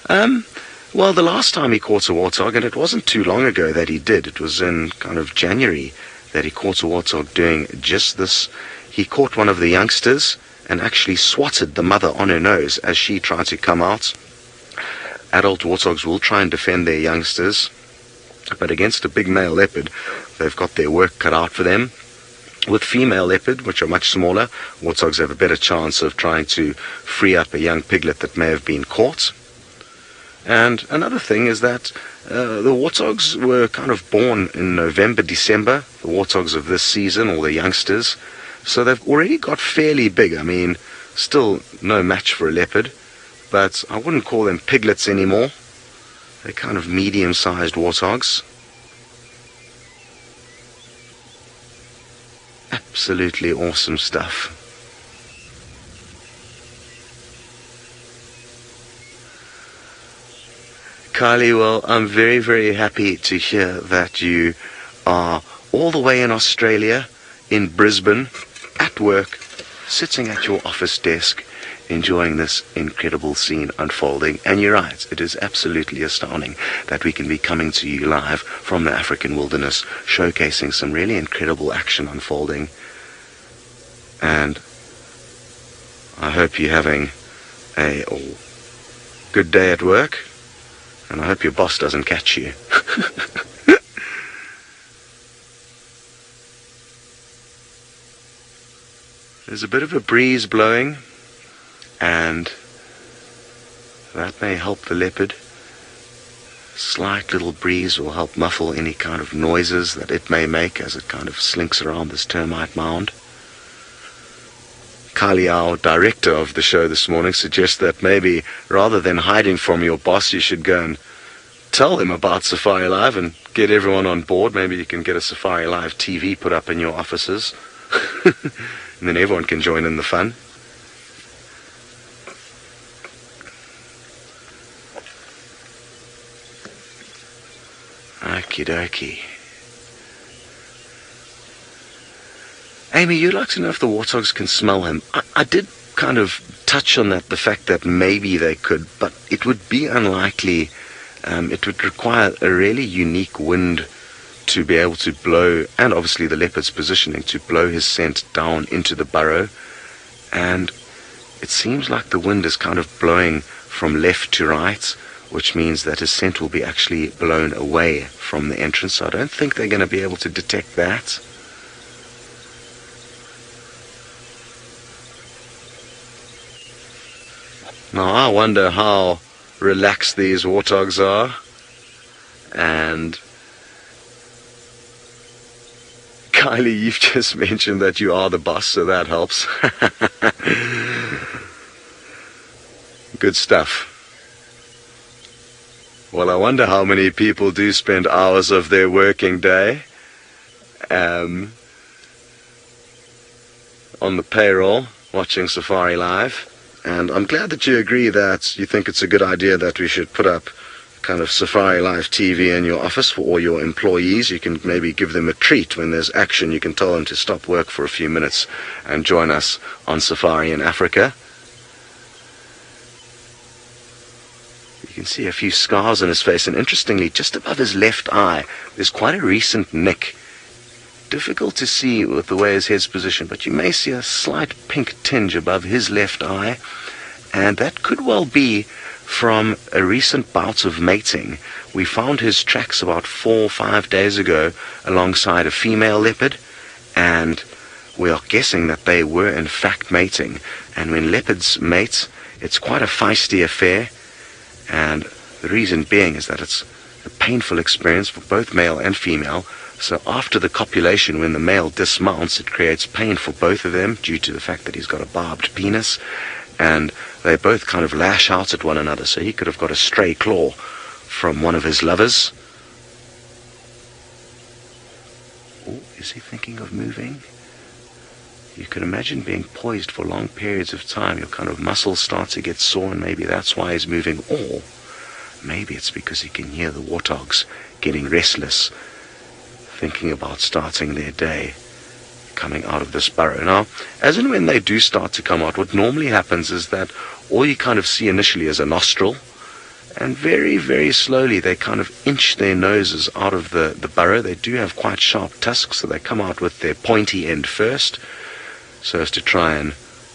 Well, the last time he caught a warthog, and it wasn't too long ago that he did, it was in kind of January that he caught a warthog doing just this. He caught one of the youngsters and actually swatted the mother on her nose as she tried to come out. adult warthogs will try and defend their youngsters, but against a big male leopard, they've got their work cut out for them. With female leopard, which are much smaller, warthogs have a better chance of trying to free up a young piglet that may have been caught. And another thing is that the warthogs were kind of born in November, December, the warthogs of this season, or the youngsters. So they've already got fairly big. I mean, still no match for a leopard, but I wouldn't call them piglets anymore. They're kind of medium-sized warthogs. Absolutely awesome stuff. Kylie, well, I'm very, very happy to hear that you are all the way in Australia, in Brisbane, at work, sitting at your office desk, enjoying this incredible scene unfolding. And you're right, it is absolutely astounding that we can be coming to you live from the African wilderness, showcasing some really incredible action unfolding. And I hope you're having a good day at work, and I hope your boss doesn't catch you. There's a bit of a breeze blowing, and that may help the leopard. Slight little breeze will help muffle any kind of noises that it may make as it kind of slinks around this termite mound. Kylie, our director of the show this morning, suggests that maybe rather than hiding from your boss, you should go and tell him about Safari Live and get everyone on board. Maybe you can get a Safari Live TV put up in your offices. And then everyone can join in the fun. Okie dokie. Amy, you'd like to know if the warthogs can smell him. I did kind of touch on that, the fact that maybe they could, but it would be unlikely. It would require a really unique wind to be able to blow, and obviously the leopard's positioning, to blow his scent down into the burrow. And it seems like the wind is kind of blowing from left to right, which means that his scent will be actually blown away from the entrance. So I don't think they're going to be able to detect that. Now I wonder how relaxed these warthogs are, and Kylie, you've just mentioned that you are the boss, so that helps. Good stuff. Well, I wonder how many people do spend hours of their working day on the payroll watching Safari Live. And I'm glad that you agree that you think it's a good idea that we should put up kind of Safari Live TV in your office for all your employees. You can maybe give them a treat when there's action. You can tell them to stop work for a few minutes and join us on Safari in Africa. You can see a few scars on his face, and interestingly, just above his left eye, there's quite a recent nick. Difficult to see with the way his head's positioned, but you may see a slight pink tinge above his left eye, and that could well be from a recent bout of mating. We found his tracks about 4 or 5 days ago alongside a female leopard, and we are guessing that they were in fact mating. And when leopards mate, it's quite a feisty affair, and the reason being is that it's a painful experience for both male and female. So after the copulation, when the male dismounts, it creates pain for both of them due to the fact that he's got a barbed penis, and they both kind of lash out at one another. So he could have got a stray claw from one of his lovers. Oh, is he thinking of moving? You can imagine being poised for long periods of time. Your kind of muscles start to get sore, and maybe that's why he's moving. Or maybe it's because he can hear the warthogs getting restless, thinking about starting their day coming out of this burrow. Now, as and when they do start to come out, what normally happens is that all you kind of see initially is a nostril, and very, very slowly they kind of inch their noses out of the burrow. They do have quite sharp tusks, so they come out with their pointy end first, so as to try and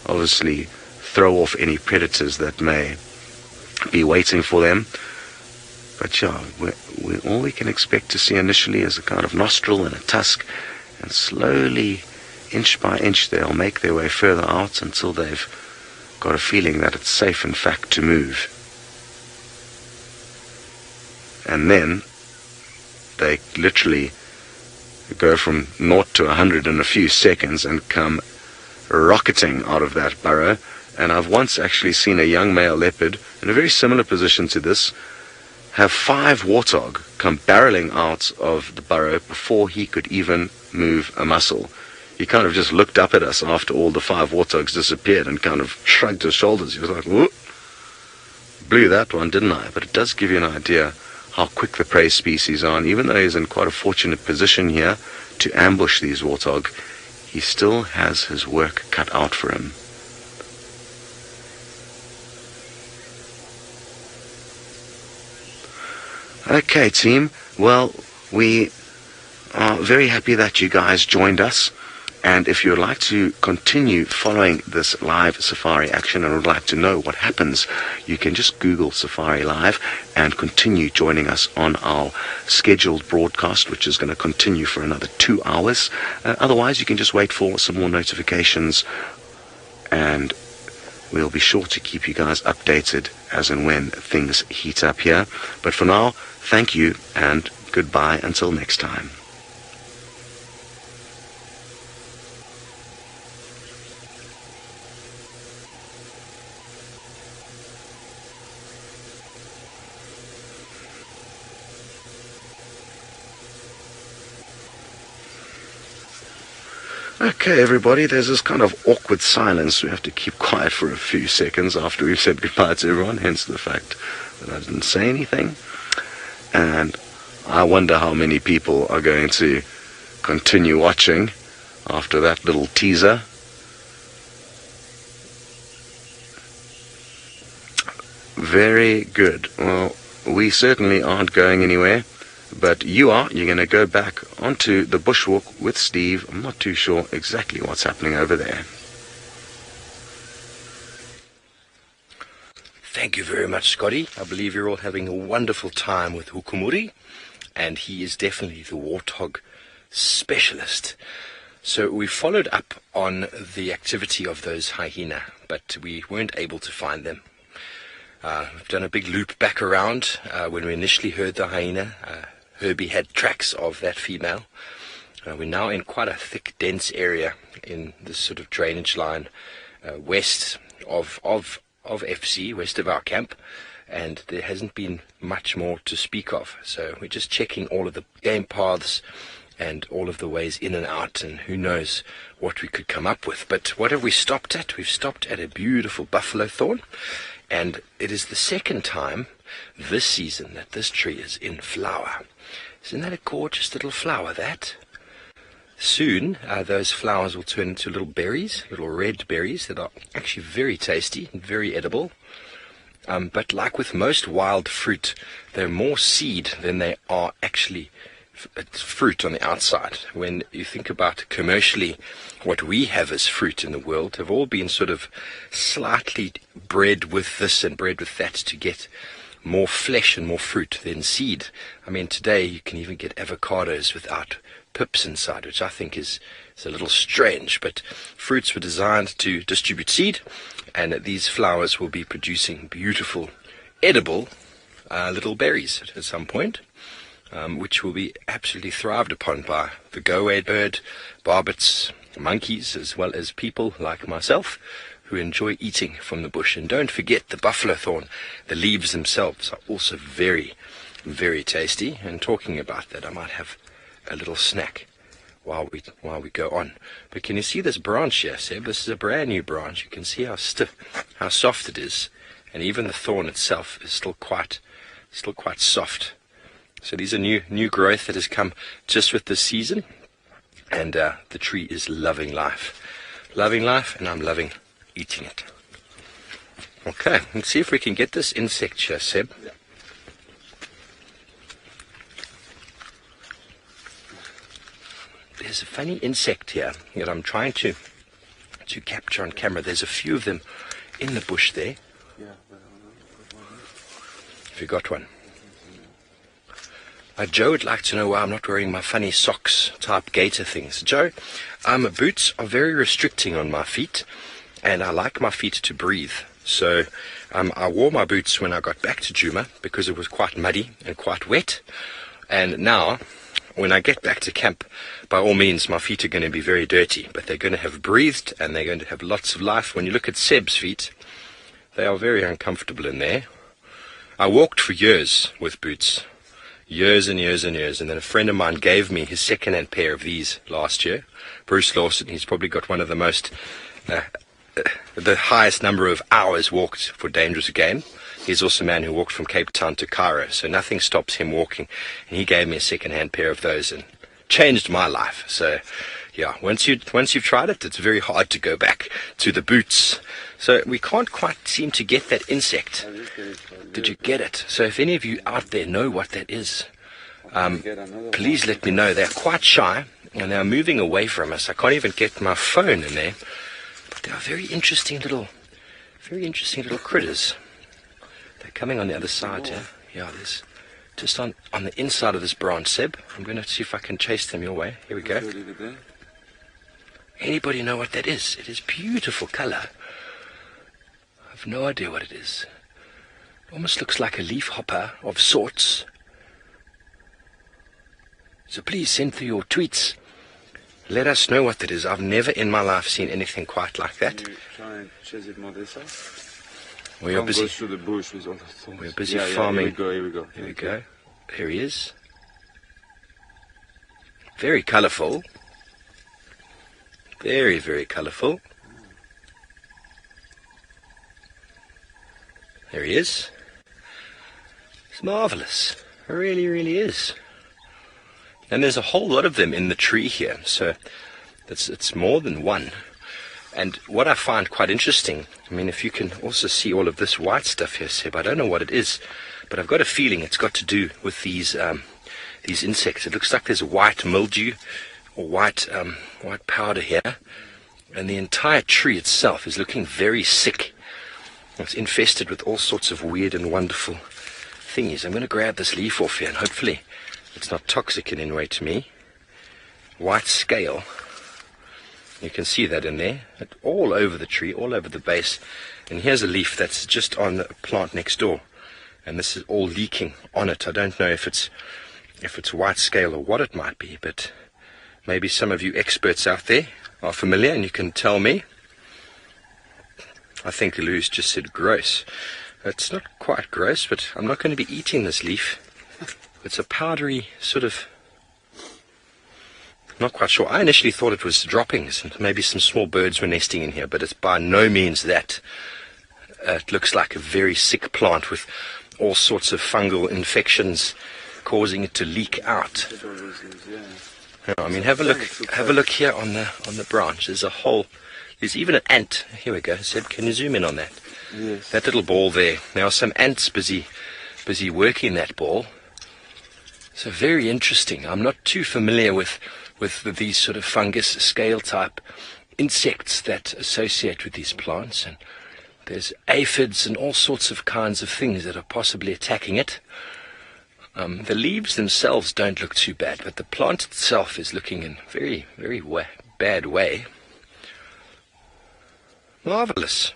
obviously throw off any predators that may be waiting for them. But yeah, all we can expect to see initially is a kind of nostril and a tusk, and slowly, inch by inch, they'll make their way further out until they've got a feeling that it's safe, in fact, to move. And then they literally go from 0 to 100 in a few seconds and come rocketing out of that burrow. And I've once actually seen a young male leopard in a very similar position to this have 5 warthog come barreling out of the burrow before he could even move a muscle. He kind of just looked up at us after all the 5 warthogs disappeared and kind of shrugged his shoulders. He was like, whoop, blew that one, didn't I? But it does give you an idea how quick the prey species are, and even though he's in quite a fortunate position here to ambush these warthog, he still has his work cut out for him. Okay, team, well, we are very happy that you guys joined us, and if you would like to continue following this live safari action and would like to know what happens, you can just Google Safari Live and continue joining us on our scheduled broadcast, which is going to continue for another 2 hours. Otherwise, you can just wait for some more notifications, and we'll be sure to keep you guys updated as and when things heat up here. But for now, thank you and goodbye until next time. Okay, everybody, there's this kind of awkward silence. We have to keep quiet for a few seconds after we've said goodbye to everyone, hence the fact that I didn't say anything. And I wonder how many people are going to continue watching after that little teaser. Very good. Well, we certainly aren't going anywhere. But you are. You're going to go back onto the bushwalk with Steve. I'm not too sure exactly what's happening over there. Thank you very much, Scotty. I believe you're all having a wonderful time with Hukumuri, and he is definitely the warthog specialist. So we followed up on the activity of those hyena, but we weren't able to find them. We've done a big loop back around. When we initially heard the hyena, Herbie had tracks of that female. We're now in quite a thick, dense area in this sort of drainage line west of FC, west of our camp, and there hasn't been much more to speak of. So we're just checking all of the game paths and all of the ways in and out, and who knows what we could come up with. But what have we stopped at? We've stopped at a beautiful buffalo thorn, and it is the second time this season that this tree is in flower. Isn't that a gorgeous little flower, that? Soon, those flowers will turn into little berries, little red berries that are actually very tasty and very edible. But like with most wild fruit, they're more seed than they are actually fruit on the outside. When you think about commercially what we have as fruit in the world, have all been sort of slightly bred with this and bred with that to get more flesh and more fruit than seed. I mean, today you can even get avocados without pips inside, which I think is a little strange, but fruits were designed to distribute seed, and these flowers will be producing beautiful, edible little berries at some point, which will be absolutely thrived upon by the go-away bird, barbets, monkeys, as well as people like myself, who enjoy eating from the bush. And don't forget the buffalo thorn. The leaves themselves are also very, very tasty. And talking about that, I might have a little snack while we go on. But can you see this branch here, Seb? This is a brand new branch. You can see how stiff, how soft it is, and even the thorn itself is still quite soft. So these are new growth that has come just with this season, and the tree is loving life, and I'm loving eating it. Okay, let's see if we can get this insect here, Seb. Yeah. There's a funny insect here that I'm trying to capture on camera. There's a few of them in the bush there. Have you got one? Joe would like to know why I'm not wearing my funny socks type gaiter things. Joe, boots are very restricting on my feet, and I like my feet to breathe. So I wore my boots when I got back to Djuma because it was quite muddy and quite wet. And now, when I get back to camp, by all means, my feet are going to be very dirty, but they're going to have breathed and they're going to have lots of life. When you look at Seb's feet, they are very uncomfortable in there. I walked for years with boots, years and years and years, and then a friend of mine gave me his second-hand pair of these last year. Bruce Lawson, he's probably got one of the most, the highest number of hours walked for dangerous game. He's also a man who walked from Cape Town to Cairo, so nothing stops him walking. And he gave me a second-hand pair of those and changed my life. So, yeah, once you've tried it, it's very hard to go back to the boots. So we can't quite seem to get that insect. Did you get it? So if any of you out there know what that is, please let me know. They're quite shy and they're moving away from us. I can't even get my phone in there. But they are very interesting little critters. They're coming on the other side here. Yeah, there's just on the inside of this branch, Seb. I'm going to see if I can chase them your way. Here we go. Anybody know what that is? It is beautiful color. I have no idea what it is. It almost looks like a leaf hopper of sorts. So please send through your tweets. Let us know what that is. I've never in my life seen anything quite like that. Can you try and chase it more this side? We are busy. Go through the bush with all the thorns. We're busy farming. Here we go. Here we go. Here he is. Very colourful. Very, very colourful. There he is. It's marvellous. It really, really is. And there's a whole lot of them in the tree here, so it's more than one. And what I find quite interesting, I mean, if you can also see all of this white stuff here, Seb, I don't know what it is, but I've got a feeling it's got to do with these insects. It looks like there's white mildew or white powder here, and the entire tree itself is looking very sick. It's infested with all sorts of weird and wonderful thingies. I'm going to grab this leaf off here, and hopefully it's not toxic in any way to me. White scale. You can see that in there, all over the tree, all over the base. And here's a leaf that's just on the plant next door, and this is all leaking on it. I don't know if it's white scale or what it might be, but maybe some of you experts out there are familiar and you can tell me. I think Lou's just said gross. It's not quite gross, but I'm not going to be eating this leaf. It's a powdery sort of... Not quite sure. I initially thought it was droppings and maybe some small birds were nesting in here, but it's by no means that. It looks like a very sick plant with all sorts of fungal infections causing it to leak out. Yeah, I mean, have a look here on the branch. There's even an ant. Here we go. Seb, can you zoom in on that? Yes. That little ball there. There are some ants busy working that ball. So very interesting. I'm not too familiar with these sort of fungus scale type insects that associate with these plants, and there's aphids and all sorts of kinds of things that are possibly attacking it. The leaves themselves don't look too bad, but the plant itself is looking in very, very bad way. Marvelous.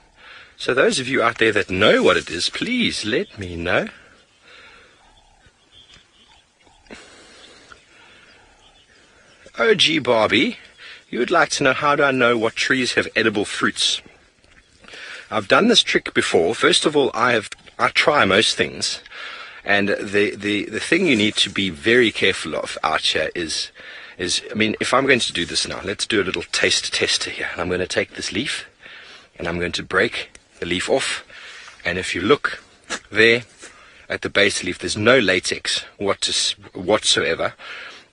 So those of you out there that know what it is, please let me know. OG Barbie, you would like to know, how do I know what trees have edible fruits? I've done this trick before. First of all, I try most things, and the thing you need to be very careful of out here is, I mean, if I'm going to do this now, let's do a little taste tester here. I'm going to take this leaf, and I'm going to break the leaf off, and if you look there at the base leaf, there's no latex whatsoever.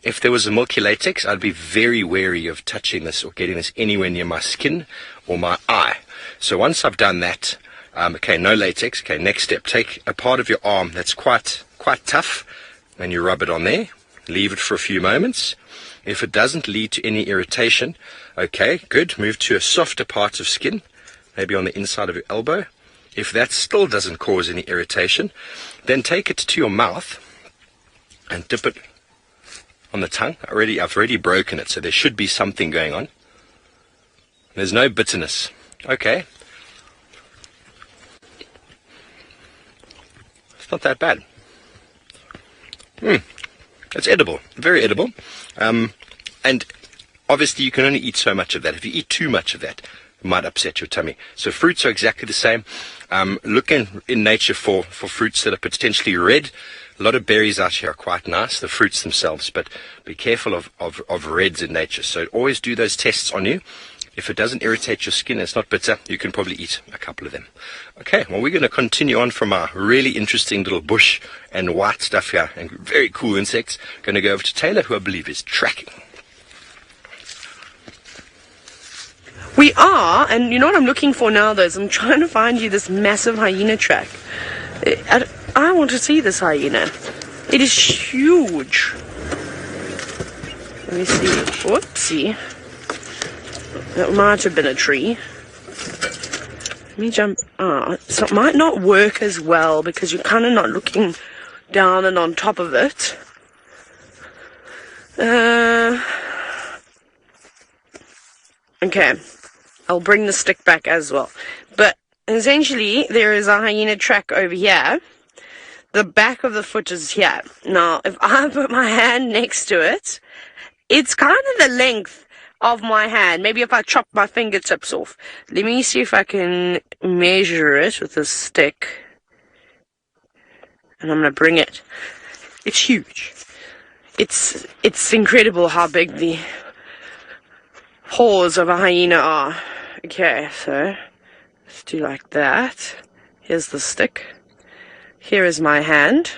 If there was a milky latex, I'd be very wary of touching this or getting this anywhere near my skin or my eye. So once I've done that, okay, no latex. Okay, next step, take a part of your arm that's quite tough, and you rub it on there. Leave it for a few moments. If it doesn't lead to any irritation, okay, good. Move to a softer part of skin, maybe on the inside of your elbow, If that still doesn't cause any irritation, then take it to your mouth and dip it on the tongue. I've already broken it, so there should be something going on. There's no bitterness. Okay. It's not that bad. It's edible, very edible. And obviously you can only eat so much of that. If you eat too much of that, it might upset your tummy. So fruits are exactly the same. Look in nature for fruits that are potentially red. A lot of berries out here are quite nice, the fruits themselves, but be careful of reds in nature. So always do those tests on you. If it doesn't irritate your skin, it's not bitter, you can probably eat a couple of them. Okay, well, we're going to continue on from our really interesting little bush and white stuff here, and very cool insects. Going to go over to Taylor, who I believe is tracking. We are, and you know what I'm looking for now, though, is I'm trying to find you this massive hyena track. I want to see this hyena. It is huge. Let me see. Whoopsie. That might have been a tree. Let me jump. So it might not work as well because you're kind of not looking down and on top of it. Okay. I'll bring the stick back as well. But essentially, there is a hyena track over here. The back of the foot is here. Now, if I put my hand next to it, it's kind of the length of my hand. Maybe if I chop my fingertips off. Let me see if I can measure it with a stick. And I'm going to bring it. It's huge. It's incredible how big the paws of a hyena are. Okay, so let's do like that. Here's the stick. Here is my hand.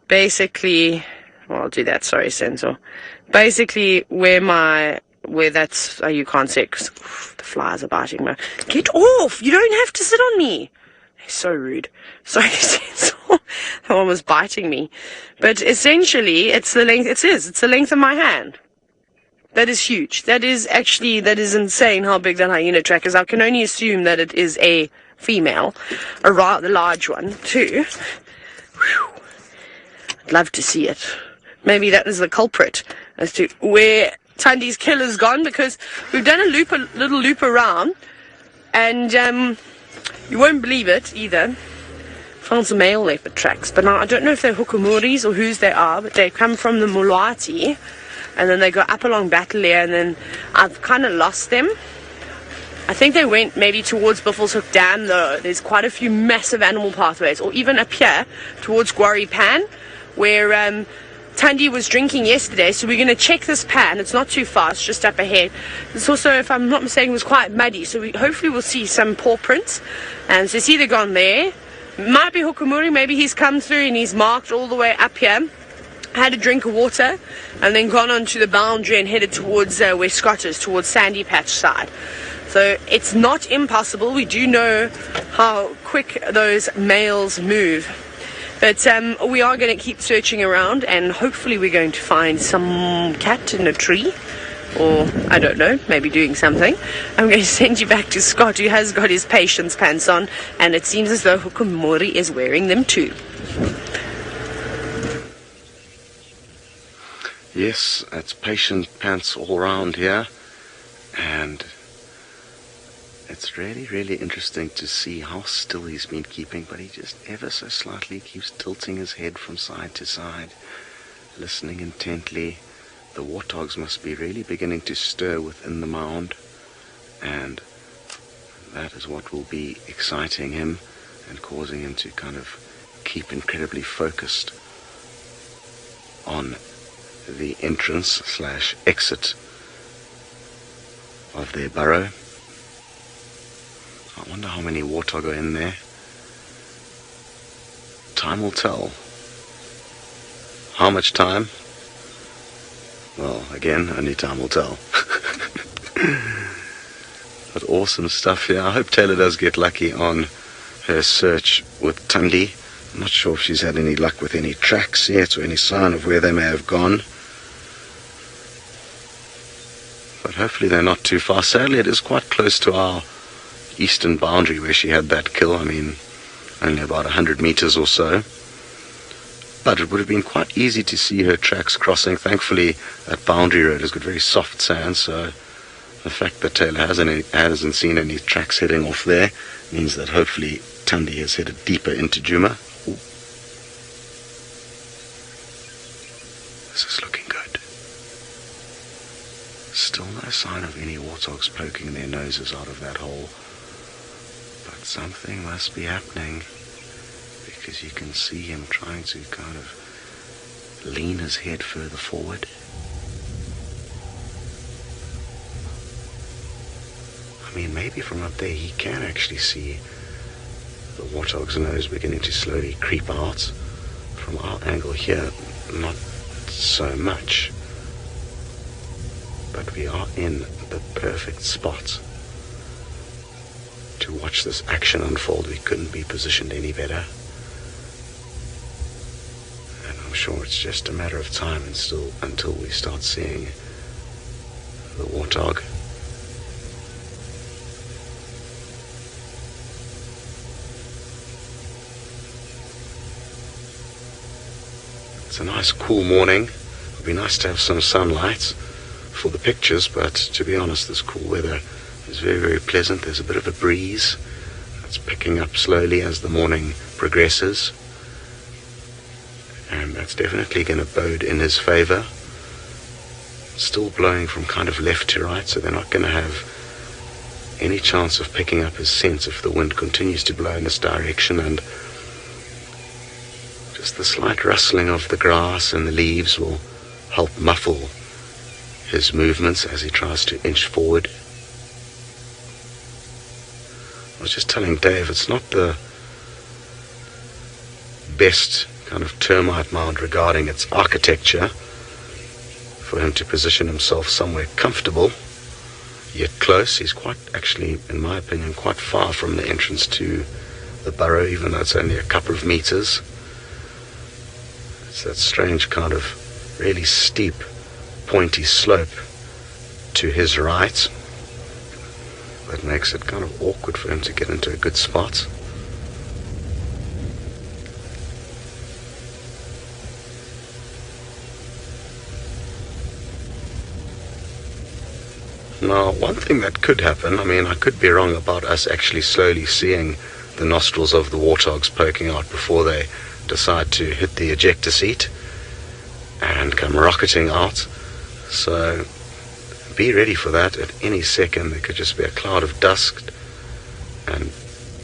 Basically, well, I'll do that, sorry, sensor. Basically, where that's, oh, you can't see it because the flies are biting me. Get off! You don't have to sit on me! They're so rude. Sorry, sensor. That one was biting me. But essentially, it's the length of my hand. That is huge. That is insane how big that hyena track is. I can only assume that it is a female, a rather large one too. Whew. I'd love to see it. Maybe that is the culprit as to where Tandi's killer's gone, because we've done a little loop around, and you won't believe it either. Found some male leopard tracks, but now I don't know if they're Hukumuris or whose they are, but they come from the Mulwati. And then they go up along Battalier, and then I've kind of lost them. I think they went maybe towards Buffelshoek Dam, though. There's quite a few massive animal pathways, or even up here towards Gwari Pan, where Tandi was drinking yesterday. So we're going to check this pan. It's not too far, it's just up ahead. It's also, if I'm not mistaken, it was quite muddy, so hopefully we'll see some paw prints. And so it's either gone there, might be Hukumuri, maybe he's come through and he's marked all the way up here. Had a drink of water and then gone on to the boundary and headed towards where Scott is, towards Sandy Patch side. So it's not impossible. We do know how quick those males move. But we are going to keep searching around, and hopefully we're going to find some cat in a tree, or I don't know, maybe doing something. I'm going to send you back to Scott, who has got his patience pants on, and it seems as though Hukumuri is wearing them too. Yes, it's patient pants all around here, and it's really, really interesting to see how still he's been keeping, but he just ever so slightly keeps tilting his head from side to side, listening intently. The warthogs must be really beginning to stir within the mound, and that is what will be exciting him and causing him to kind of keep incredibly focused on the entrance / exit of their burrow. I wonder how many warthog are in there. Time will tell. How much time? Well, again, only time will tell. But awesome stuff here. I hope Taylor does get lucky on her search with Tandi. I'm not sure if she's had any luck with any tracks yet or any sign of where they may have gone. But hopefully they're not too far. Sadly, it is quite close to our eastern boundary where she had that kill. I mean, only about 100 meters or so. But it would have been quite easy to see her tracks crossing. Thankfully, that boundary road has got very soft sand, so the fact that Taylor hasn't seen any tracks heading off there means that hopefully Tandi has headed deeper into Djuma. Ooh. This is looking good. Still no sign of any warthogs poking their noses out of that hole. But something must be happening, because you can see him trying to kind of lean his head further forward. I mean, maybe from up there he can actually see the warthog's nose beginning to slowly creep out. From our angle here, not so much. But we are in the perfect spot to watch this action unfold. We couldn't be positioned any better. And I'm sure it's just a matter of time until we start seeing the warthog. It's a nice cool morning. It would be nice to have some sunlight for the pictures, but to be honest, this cool weather is very, very pleasant. There's a bit of a breeze that's picking up slowly as the morning progresses, and that's definitely going to bode in his favor. Still blowing from kind of left to right, so they're not going to have any chance of picking up his scent if the wind continues to blow in this direction. And just the slight rustling of the grass and the leaves will help muffle his movements as he tries to inch forward. I was just telling Dave, it's not the best kind of termite mound regarding its architecture for him to position himself somewhere comfortable yet close. He's quite, actually, in my opinion, quite far from the entrance to the burrow, even though it's only a couple of meters. It's that strange kind of really steep, pointy slope to his right that makes it kind of awkward for him to get into a good spot. Now, one thing that could happen, I mean, I could be wrong about us actually slowly seeing the nostrils of the warthogs poking out before they decide to hit the ejector seat and come rocketing out. So be ready for that at any second. There could just be a cloud of dust and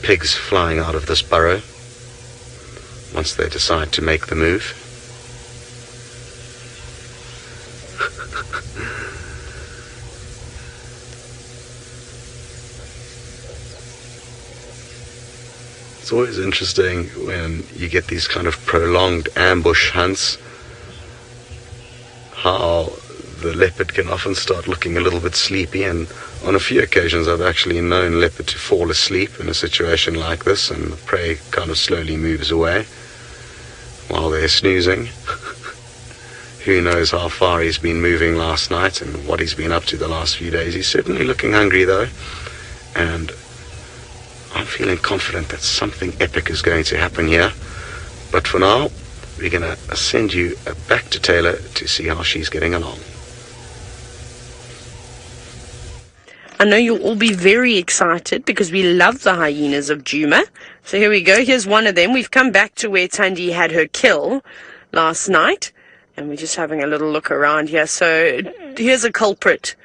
pigs flying out of this burrow once they decide to make the move. It's always interesting when you get these kind of prolonged ambush hunts, how the leopard can often start looking a little bit sleepy, and on a few occasions I've actually known leopard to fall asleep in a situation like this, and the prey kind of slowly moves away while they're snoozing. Who knows how far he's been moving last night and what he's been up to the last few days. He's certainly looking hungry though, and I'm feeling confident that something epic is going to happen here. But for now, we're going to send you back to Taylor to see how she's getting along. I know you'll all be very excited because we love the hyenas of Djuma. So here we go. Here's one of them. We've come back to where Tandi had her kill last night, and we're just having a little look around here. So here's a culprit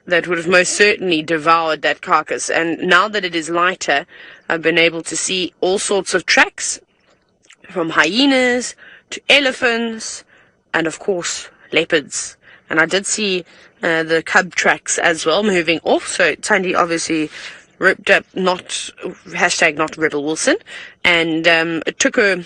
that would have most certainly devoured that carcass. And now that it is lighter, I've been able to see all sorts of tracks, from hyenas to elephants and, of course, leopards. And I did see the cub tracks as well moving off. So Tandi obviously ripped up, not Rebel Wilson, and it took her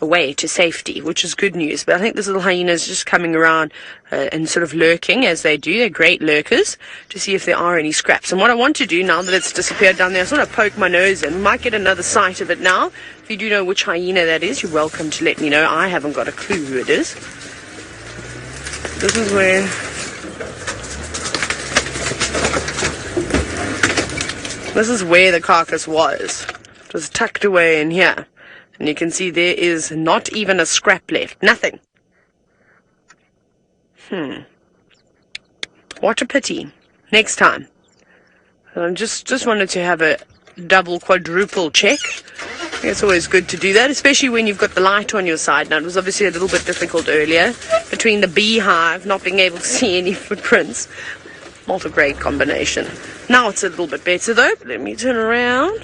away to safety, which is good news. But I think this little hyena is just coming around and sort of lurking, as they do. They're great lurkers, to see if there are any scraps. And what I want to do now that it's disappeared down there, I sort of poke my nose in. We might get another sight of it now. If you do know which hyena that is, you're welcome to let me know. I haven't got a clue who it is. This is where This is where the carcass was. It was tucked away in here. And you can see there is not even a scrap left. Nothing. What a pity. Next time. I just wanted to have a double, quadruple check. It's always good to do that, especially when you've got the light on your side. Now, it was obviously a little bit difficult earlier between the beehive, not being able to see any footprints. Not a great combination. Now it's a little bit better, though. Let me turn around.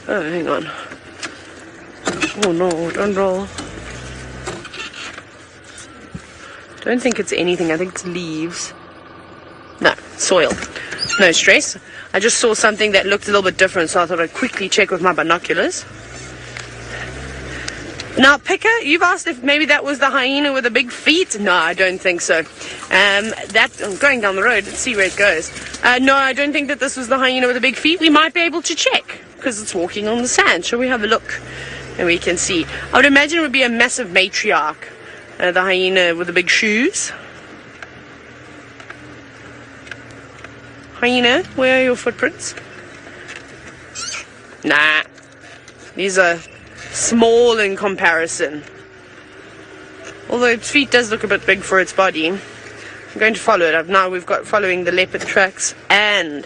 Oh, hang on. Oh, no, don't roll. Don't think it's anything. I think it's leaves. No, soil. No stress. I just saw something that looked a little bit different, so I thought I'd quickly check with my binoculars. Now, Picker, you've asked if maybe that was the hyena with the big feet. No, I don't think so. I'm going down the road. Let's see where it goes. No, I don't think that this was the hyena with the big feet. We might be able to check, because it's walking on the sand. Shall we have a look? And we can see. I would imagine it would be a massive matriarch. The hyena with the big shoes. Hyena, where are your footprints? Nah. These are small in comparison. Although its feet does look a bit big for its body. I'm going to follow it up. Now we've got following the leopard tracks and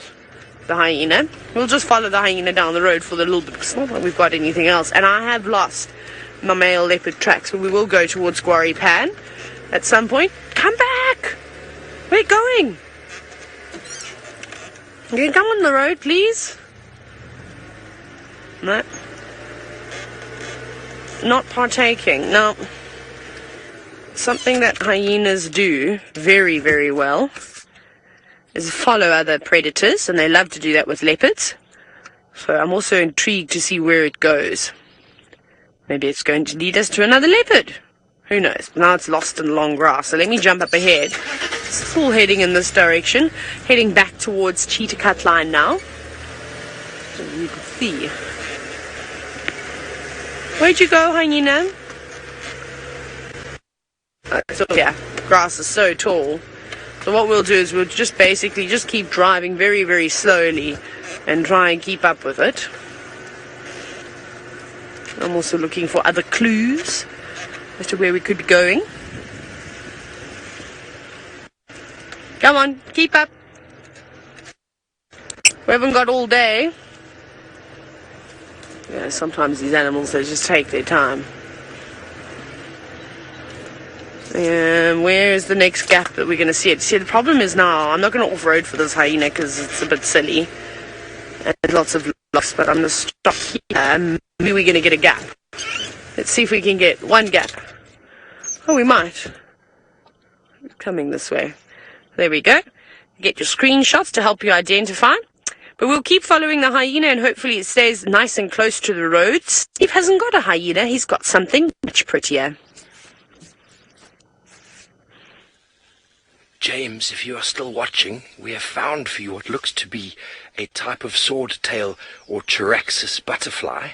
the hyena. We'll just follow the hyena down the road for the little bit. It's not like we've got anything else. And I have lost my male leopard tracks, but we will go towards Quarry Pan at some point. Come back! Where are you going? You can come on the road, please. No. Not partaking. Now, something that hyenas do very, very well is follow other predators, and they love to do that with leopards. So I'm also intrigued to see where it goes. Maybe it's going to lead us to another leopard. Who knows? Now it's lost in the long grass. So let me jump up ahead. It's all heading in this direction. Heading back towards Cheetah Cut Line now. So you can see. Where'd you go, hyena? So yeah, grass is so tall. So what we'll do is we'll just basically just keep driving very, very slowly and try and keep up with it. I'm also looking for other clues as to where we could be going. Come on, keep up. We haven't got all day. Yeah, sometimes these animals, they just take their time. Where is the next gap that we're going to see it? See, the problem is now, I'm not going to off-road for this hyena because it's a bit silly. And lots of loss, but I'm going to stop here. Maybe we're going to get a gap. Let's see if we can get one gap. Oh, we might. Coming this way. There we go. Get your screenshots to help you identify. But we'll keep following the hyena and hopefully it stays nice and close to the road. Steve hasn't got a hyena. He's got something much prettier. James, if you are still watching, we have found for you what looks to be a type of swordtail or Charaxus butterfly.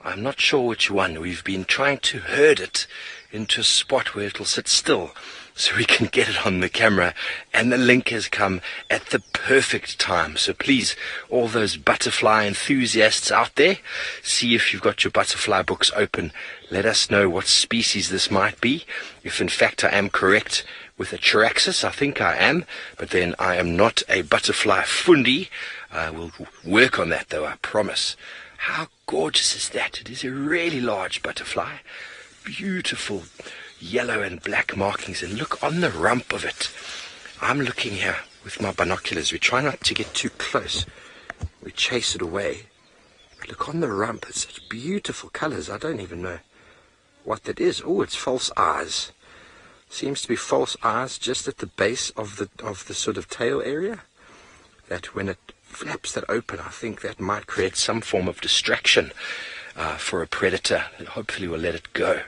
I'm not sure which one. We've been trying to herd it into a spot where it'll sit still so we can get it on the camera, and the link has come at the perfect time. So please, all those butterfly enthusiasts out there, see if you've got your butterfly books open. Let us know what species this might be. If in fact I am correct with a Charaxus, I think I am, but then I am not a butterfly fundi. I will work on that though, I promise. How gorgeous is that? It is a really large butterfly. Beautiful yellow and black markings, and look on the rump of it. I'm looking here with my binoculars. We try not to get too close. We chase it away. But look on the rump. It's such beautiful colors. I don't even know what that is. Oh, it's false eyes. Seems to be false eyes just at the base of the sort of tail area. That when it flaps that open, I think that might create some form of distraction for a predator. And hopefully we'll let it go.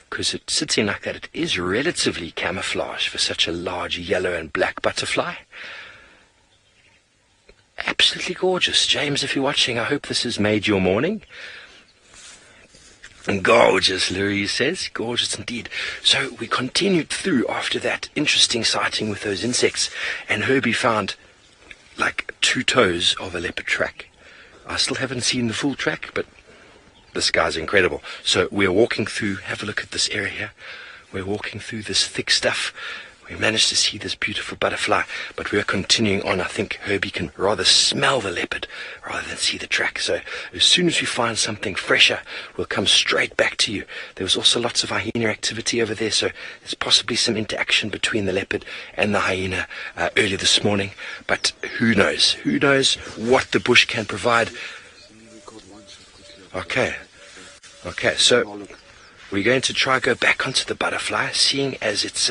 Because it sits in like that, it is relatively camouflaged for such a large yellow and black butterfly. Absolutely gorgeous. James, if you're watching, I hope this has made your morning. And gorgeous, Louise says. Gorgeous indeed. So we continued through after that interesting sighting with those insects, and Herbie found like 2 toes of a leopard track. I still haven't seen the full track, but this guy's incredible. So we're walking through, have a look at this area here. We're walking through this thick stuff. We managed to see this beautiful butterfly, but we're continuing on. I think Herbie can rather smell the leopard rather than see the track. So as soon as we find something fresher, we'll come straight back to you. There was also lots of hyena activity over there, so there's possibly some interaction between the leopard and the hyena early this morning. But who knows? Who knows what the bush can provide? Okay, so we're going to try go back onto the butterfly, seeing as it's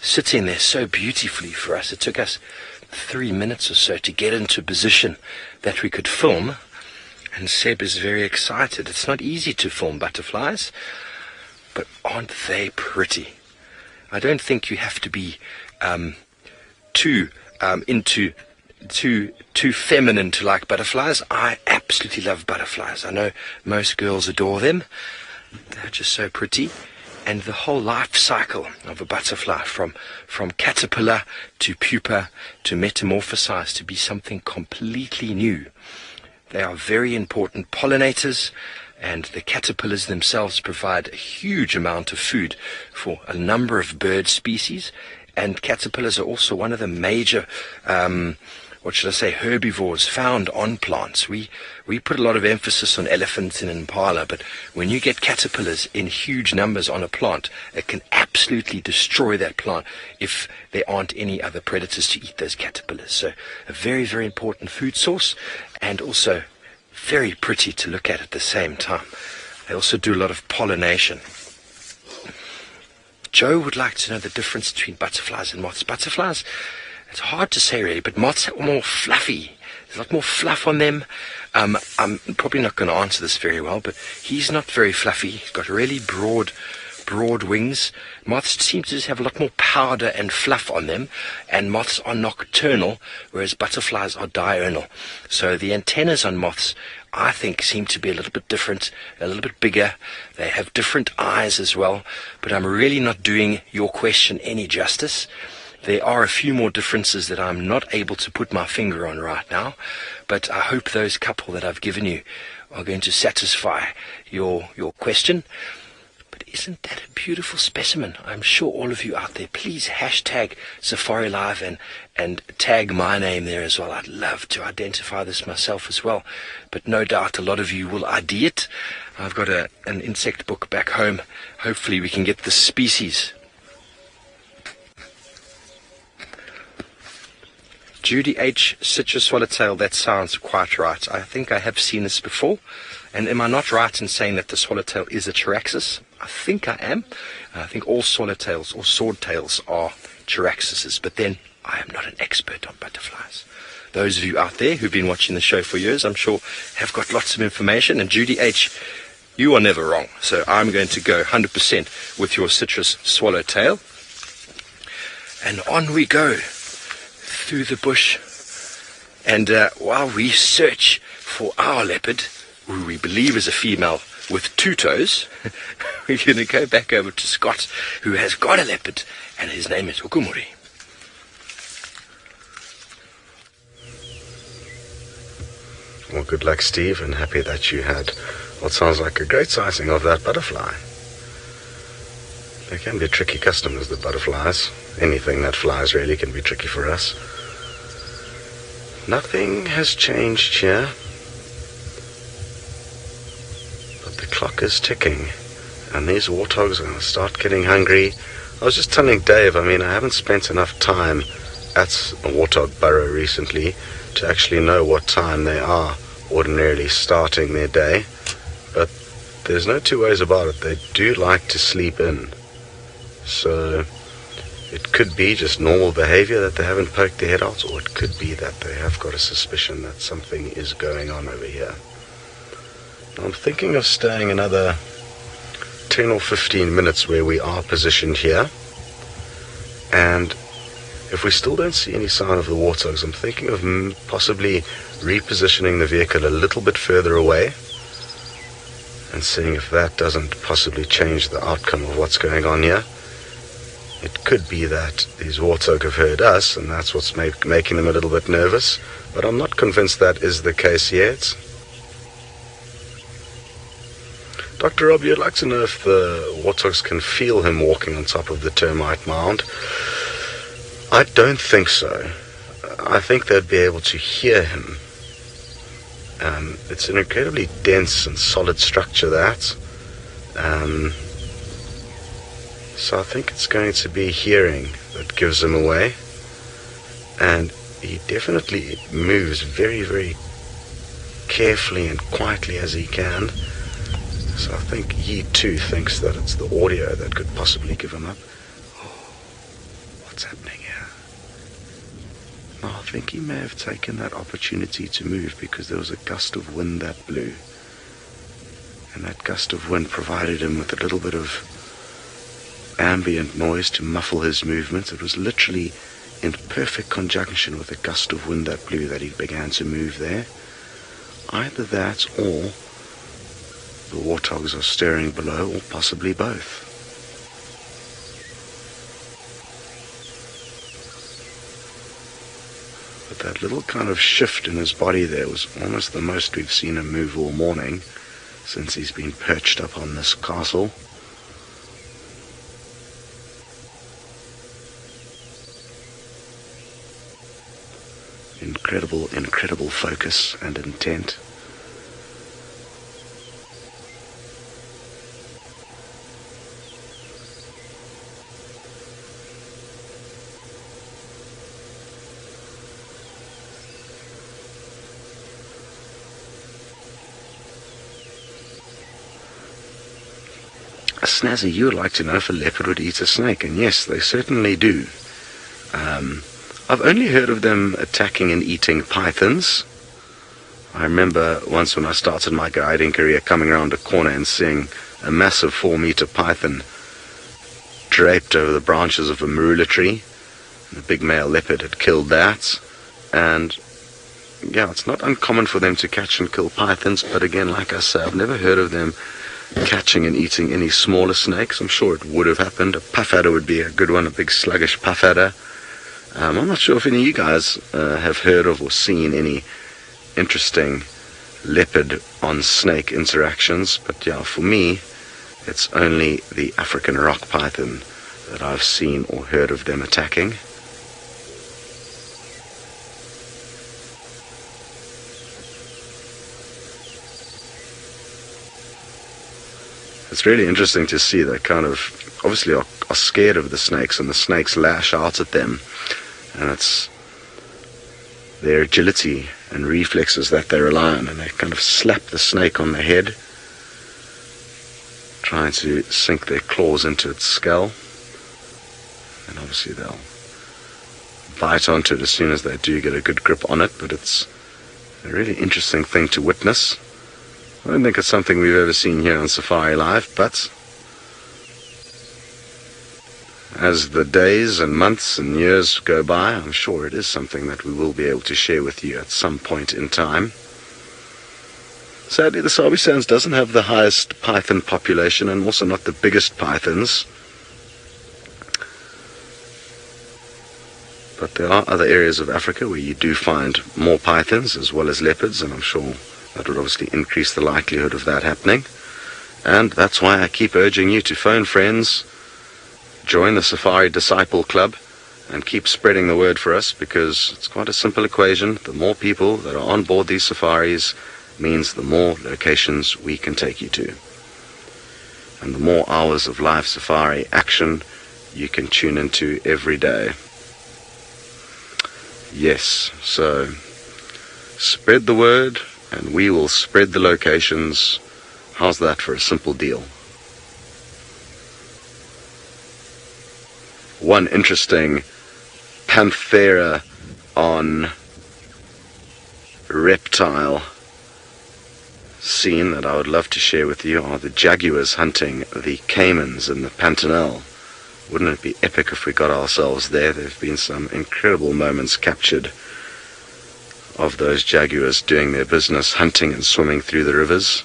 sitting there so beautifully for us. It took us 3 minutes or so to get into a position that we could film, and Seb is very excited. It's not easy to film butterflies, but aren't they pretty? I don't think you have to be too feminine to like butterflies. I absolutely love butterflies. I know most girls adore them. They're just so pretty. And the whole life cycle of a butterfly, from caterpillar to pupa to metamorphosize to be something completely new. They are very important pollinators, and the caterpillars themselves provide a huge amount of food for a number of bird species. And caterpillars are also one of the major herbivores found on plants. We put a lot of emphasis on elephants and impala, but when you get caterpillars in huge numbers on a plant, it can absolutely destroy that plant if there aren't any other predators to eat those caterpillars. So a very, very important food source, and also very pretty to look at the same time. They also do a lot of pollination. Joe would like to know the difference between butterflies and moths. Butterflies, it's hard to say really, but moths are more fluffy. There's a lot more fluff on them. I'm probably not going to answer this very well, but he's not very fluffy. He's got really broad wings. Moths seem to just have a lot more powder and fluff on them, and moths are nocturnal, whereas butterflies are diurnal. So the antennas on moths, I think, seem to be a little bit different, a little bit bigger. They have different eyes as well, but I'm really not doing your question any justice. There are a few more differences that I'm not able to put my finger on right now, but I hope those couple that I've given you are going to satisfy your question. But isn't that a beautiful specimen? I'm sure all of you out there, please hashtag Safari Live and tag my name there as well. I'd love to identify this myself as well, but no doubt a lot of you will ID it. I've got an insect book back home. Hopefully we can get the species. Judy H. Citrus swallowtail, that sounds quite right. I think I have seen this before. And am I not right in saying that the swallowtail is a Charaxus? I think I am. I think all swallowtails or swordtails are Charaxuses, but then I am not an expert on butterflies. Those of you out there who've been watching the show for years, I'm sure, have got lots of information. And Judy H., you are never wrong. So I'm going to go 100% with your citrus swallowtail. And on we go through the bush, and while we search for our leopard, who we believe is a female with 2 toes, we're going to go back over to Scott, who has got a leopard, and his name is Hukumuri. Well, good luck, Steve, and happy that you had what sounds like a great sighting of that butterfly. They can be tricky customers, the butterflies. Anything that flies really can be tricky for us. Nothing has changed here, but the clock is ticking, and these warthogs are going to start getting hungry. I was just telling Dave, I haven't spent enough time at a warthog burrow recently to actually know what time they are ordinarily starting their day, but there's no two ways about it. They do like to sleep in, so it could be just normal behavior that they haven't poked their head out, or it could be that they have got a suspicion that something is going on over here. Now, I'm thinking of staying another 10 or 15 minutes where we are positioned here, and if we still don't see any sign of the warthogs, I'm thinking of possibly repositioning the vehicle a little bit further away and seeing if that doesn't possibly change the outcome of what's going on here. It could be that these warthog have heard us, and that's what's making them a little bit nervous, but I'm not convinced that is the case yet. Dr. Rob, you'd like to know if the warthogs can feel him walking on top of the termite mound. I don't think so. I think they'd be able to hear him. It's an incredibly dense and solid structure, that. So I think it's going to be hearing that gives him away. And he definitely moves very, very carefully and quietly as he can. So I think he too thinks that it's the audio that could possibly give him up. Oh, what's happening here? No, I think he may have taken that opportunity to move because there was a gust of wind that blew. And that gust of wind provided him with a little bit of ambient noise to muffle his movements. It was literally in perfect conjunction with the gust of wind that blew that he began to move there. Either that or the warthogs are stirring below, or possibly both. But that little kind of shift in his body there was almost the most we've seen him move all morning since he's been perched up on this castle. Incredible focus and intent. Snazzy, you would like to know if a leopard would eat a snake, and yes, they certainly do. I've only heard of them attacking and eating pythons. I remember once when I started my guiding career coming around a corner and seeing a massive 4-meter python draped over the branches of a marula tree. The big male leopard had killed that. And yeah, it's not uncommon for them to catch and kill pythons, but again, like I say, I've never heard of them catching and eating any smaller snakes. I'm sure it would have happened. A puff adder would be a good one, a big sluggish puff adder. I'm not sure if any of you guys have heard of or seen any interesting leopard on snake interactions, but yeah, for me, it's only the African rock python that I've seen or heard of them attacking. It's really interesting to see they kind of obviously are scared of the snakes, and the snakes lash out at them, and it's their agility and reflexes that they rely on, and they kind of slap the snake on the head, trying to sink their claws into its skull, and obviously they'll bite onto it as soon as they do get a good grip on it. But it's a really interesting thing to witness. I don't think it's something we've ever seen here on Safari Live, but as the days and months and years go by, I'm sure it is something that we will be able to share with you at some point in time. Sadly, the Sabi Sands doesn't have the highest python population, and also not the biggest pythons. But there are other areas of Africa where you do find more pythons as well as leopards, and I'm sure that would obviously increase the likelihood of that happening. And that's why I keep urging you to phone friends, join the Safari Disciple Club, and keep spreading the word for us, because it's quite a simple equation. The more people that are on board these safaris means the more locations we can take you to. And the more hours of live safari action you can tune into every day. Yes, so spread the word, and we will spread the locations. How's that for a simple deal? One interesting Panthera on reptile scene that I would love to share with you are the jaguars hunting the caimans in the Pantanal. Wouldn't it be epic if we got ourselves there? There have been some incredible moments captured of those jaguars doing their business, hunting and swimming through the rivers,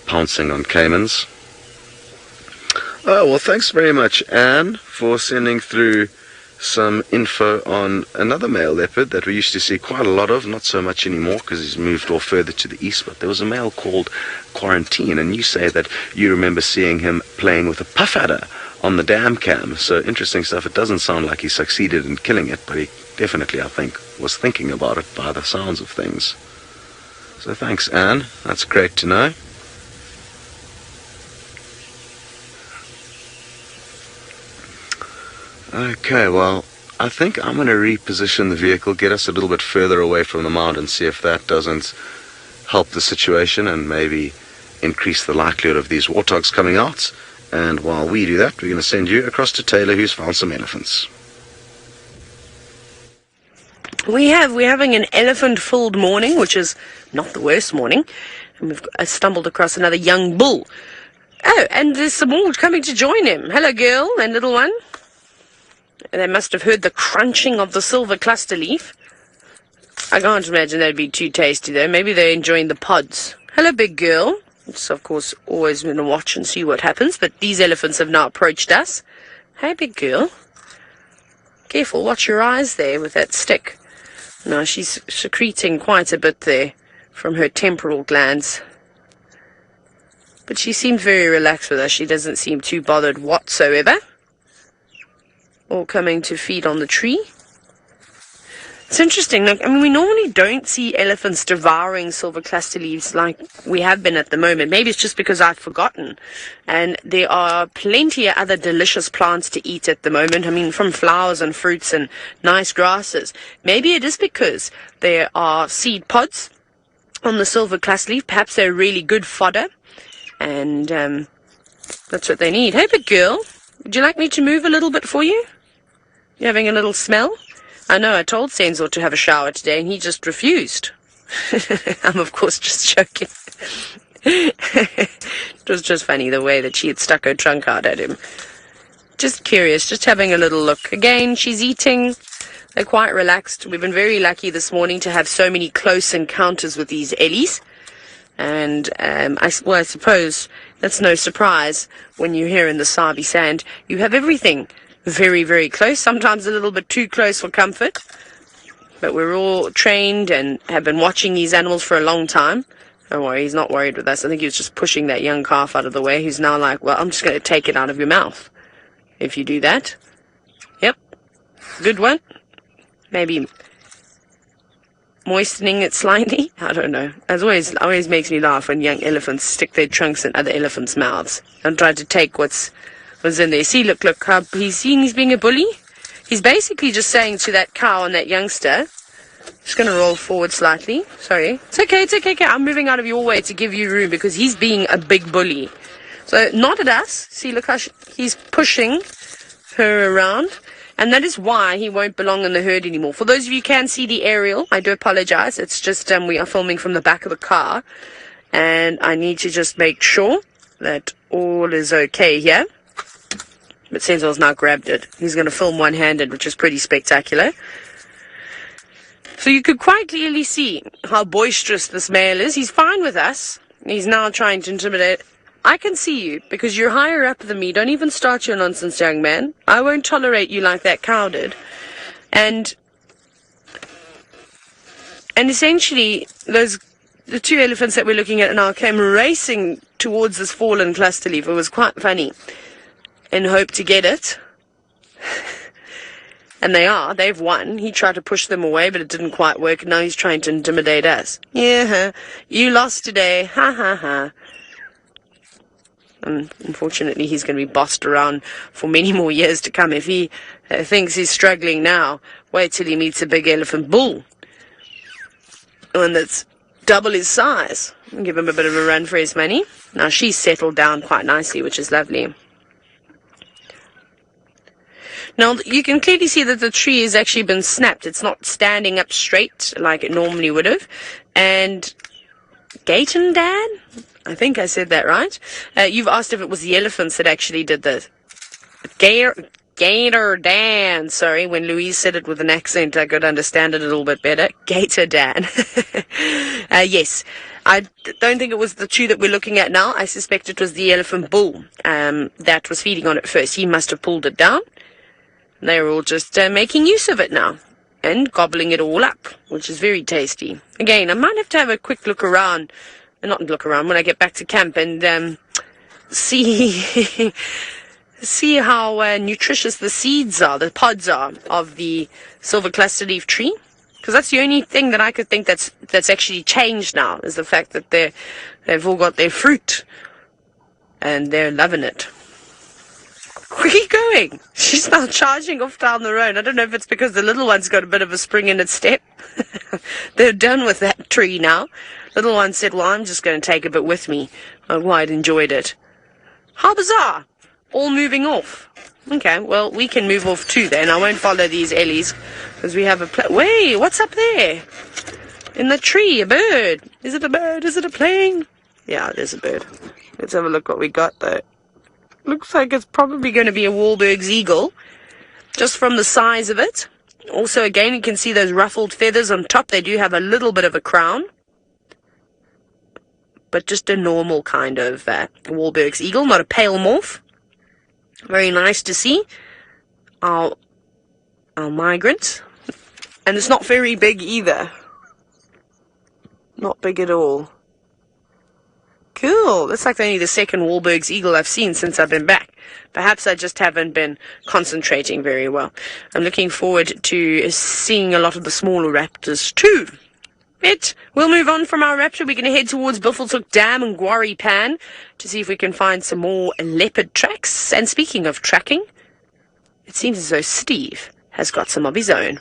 pouncing on caimans. Oh, well, thanks very much, Anne, for sending through some info on another male leopard that we used to see quite a lot of, not so much anymore because he's moved off further to the east, but there was a male called Quarantine, and you say that you remember seeing him playing with a puff adder on the dam cam. So interesting stuff. It doesn't sound like he succeeded in killing it, but he definitely, I think, was thinking about it by the sounds of things. So thanks, Anne. That's great to know. Okay, well, I think I'm going to reposition the vehicle, get us a little bit further away from the mountain, see if that doesn't help the situation and maybe increase the likelihood of these warthogs coming out. And while we do that, we're going to send you across to Taylor, who's found some elephants. We're having an elephant-filled morning, which is not the worst morning. And we've stumbled across another young bull. Oh, and there's some more coming to join him. Hello, girl and little one. They must have heard the crunching of the silver cluster leaf. I can't imagine that'd be too tasty, though. Maybe they're enjoying the pods. Hello, big girl. It's, of course, always going to watch and see what happens, but these elephants have now approached us. Hey, big girl. Careful, watch your eyes there with that stick. Now, she's secreting quite a bit there from her temporal glands. But she seems very relaxed with us. She doesn't seem too bothered whatsoever. All coming to feed on the tree. It's interesting. Look, I mean, we normally don't see elephants devouring silver cluster leaves like we have been at the moment. Maybe it's just because I've forgotten. And there are plenty of other delicious plants to eat at the moment. I mean, from flowers and fruits and nice grasses. Maybe it is because there are seed pods on the silver cluster leaf. Perhaps they're really good fodder. And that's what they need. Hey, big girl. Would you like me to move a little bit for you? You having a little smell? I know, I told Senzo to have a shower today, and he just refused. I'm, of course, just joking. It was just funny the way that she had stuck her trunk out at him. Just curious, just having a little look. Again, she's eating. They're quite relaxed. We've been very lucky this morning to have so many close encounters with these ellies. And I suppose that's no surprise when you're here in the Sabi sand. You have everything very, very close, sometimes a little bit too close for comfort. But we're all trained and have been watching these animals for a long time. Don't worry, he's not worried with us. I think he was just pushing that young calf out of the way. He's now like, well, I'm just going to take it out of your mouth. If you do that. Yep. Good one. Maybe moistening it slightly. I don't know. As always makes me laugh when young elephants stick their trunks in other elephants' mouths and try to take what's in there. See, look, how he's being a bully. He's basically just saying to that cow and that youngster, just going to roll forward slightly. Sorry. It's okay. I'm moving out of your way to give you room because he's being a big bully. So, not at us. See, look how he's pushing her around. And that is why he won't belong in the herd anymore. For those of you who can see the aerial, I do apologize. It's just we are filming from the back of the car. And I need to just make sure that all is okay here. But Senzo's now grabbed it. He's going to film one-handed, which is pretty spectacular. So you could quite clearly see how boisterous this male is. He's fine with us. He's now trying to intimidate. I can see you, because you're higher up than me. Don't even start your nonsense, young man. I won't tolerate you like that cow did. And essentially, the two elephants that we're looking at now came racing towards this fallen cluster leaf. It was quite funny. In hope to get it. And they've won. He tried to push them away, but it didn't quite work. Now he's trying to intimidate us. Yeah, you lost today. Ha ha ha. And unfortunately, he's going to be bossed around for many more years to come. If he thinks he's struggling now, wait till he meets a big elephant bull. One that's double his size. Give him a bit of a run for his money. Now she's settled down quite nicely, which is lovely. Now, you can clearly see that the tree has actually been snapped. It's not standing up straight like it normally would have. And Gayton Dad? I think I said that right. You've asked if it was the elephants that actually did this. Gator Dan. Sorry, when Louise said it with an accent, I could understand it a little bit better. Gator Dan. Yes, I don't think it was the two that we're looking at now. I suspect it was the elephant bull that was feeding on it first. He must have pulled it down. They're all just making use of it now and gobbling it all up, which is very tasty. Again, I might have a quick look around, not look around, when I get back to camp and see... see how nutritious the seeds are, the pods are, of the silver cluster leaf tree. Because that's the only thing that I could think that's actually changed now, is the fact that they've all got their fruit. And they're loving it. Where are you going? She's now charging off down the road. I don't know if it's because the little one's got a bit of a spring in its step. They're done with that tree now. Little one said, well, I'm just going to take a bit with me. Oh, I'd enjoyed it. How bizarre. All moving off. Okay, well, we can move off too then. I won't follow these Ellies because we have a wait, what's up there? In the tree, a bird. Is it a bird? Is it a plane? Yeah, there's a bird. Let's have a look what we got there. Looks like it's probably going to be a Wahlberg's eagle, just from the size of it. Also, again, you can see those ruffled feathers on top. They do have a little bit of a crown, but just a normal kind of Wahlberg's eagle, not a pale morph. Very nice to see our migrants. And it's not very big either. Not big at all. Cool. That's like only the second Wahlberg's eagle I've seen since I've been back. Perhaps I just haven't been concentrating very well. I'm looking forward to seeing a lot of the smaller raptors too. But we'll move on from our raptor. We're going to head towards Buffelshoek Dam and Guarri Pan to see if we can find some more leopard tracks. And speaking of tracking, it seems as though Steve has got some of his own.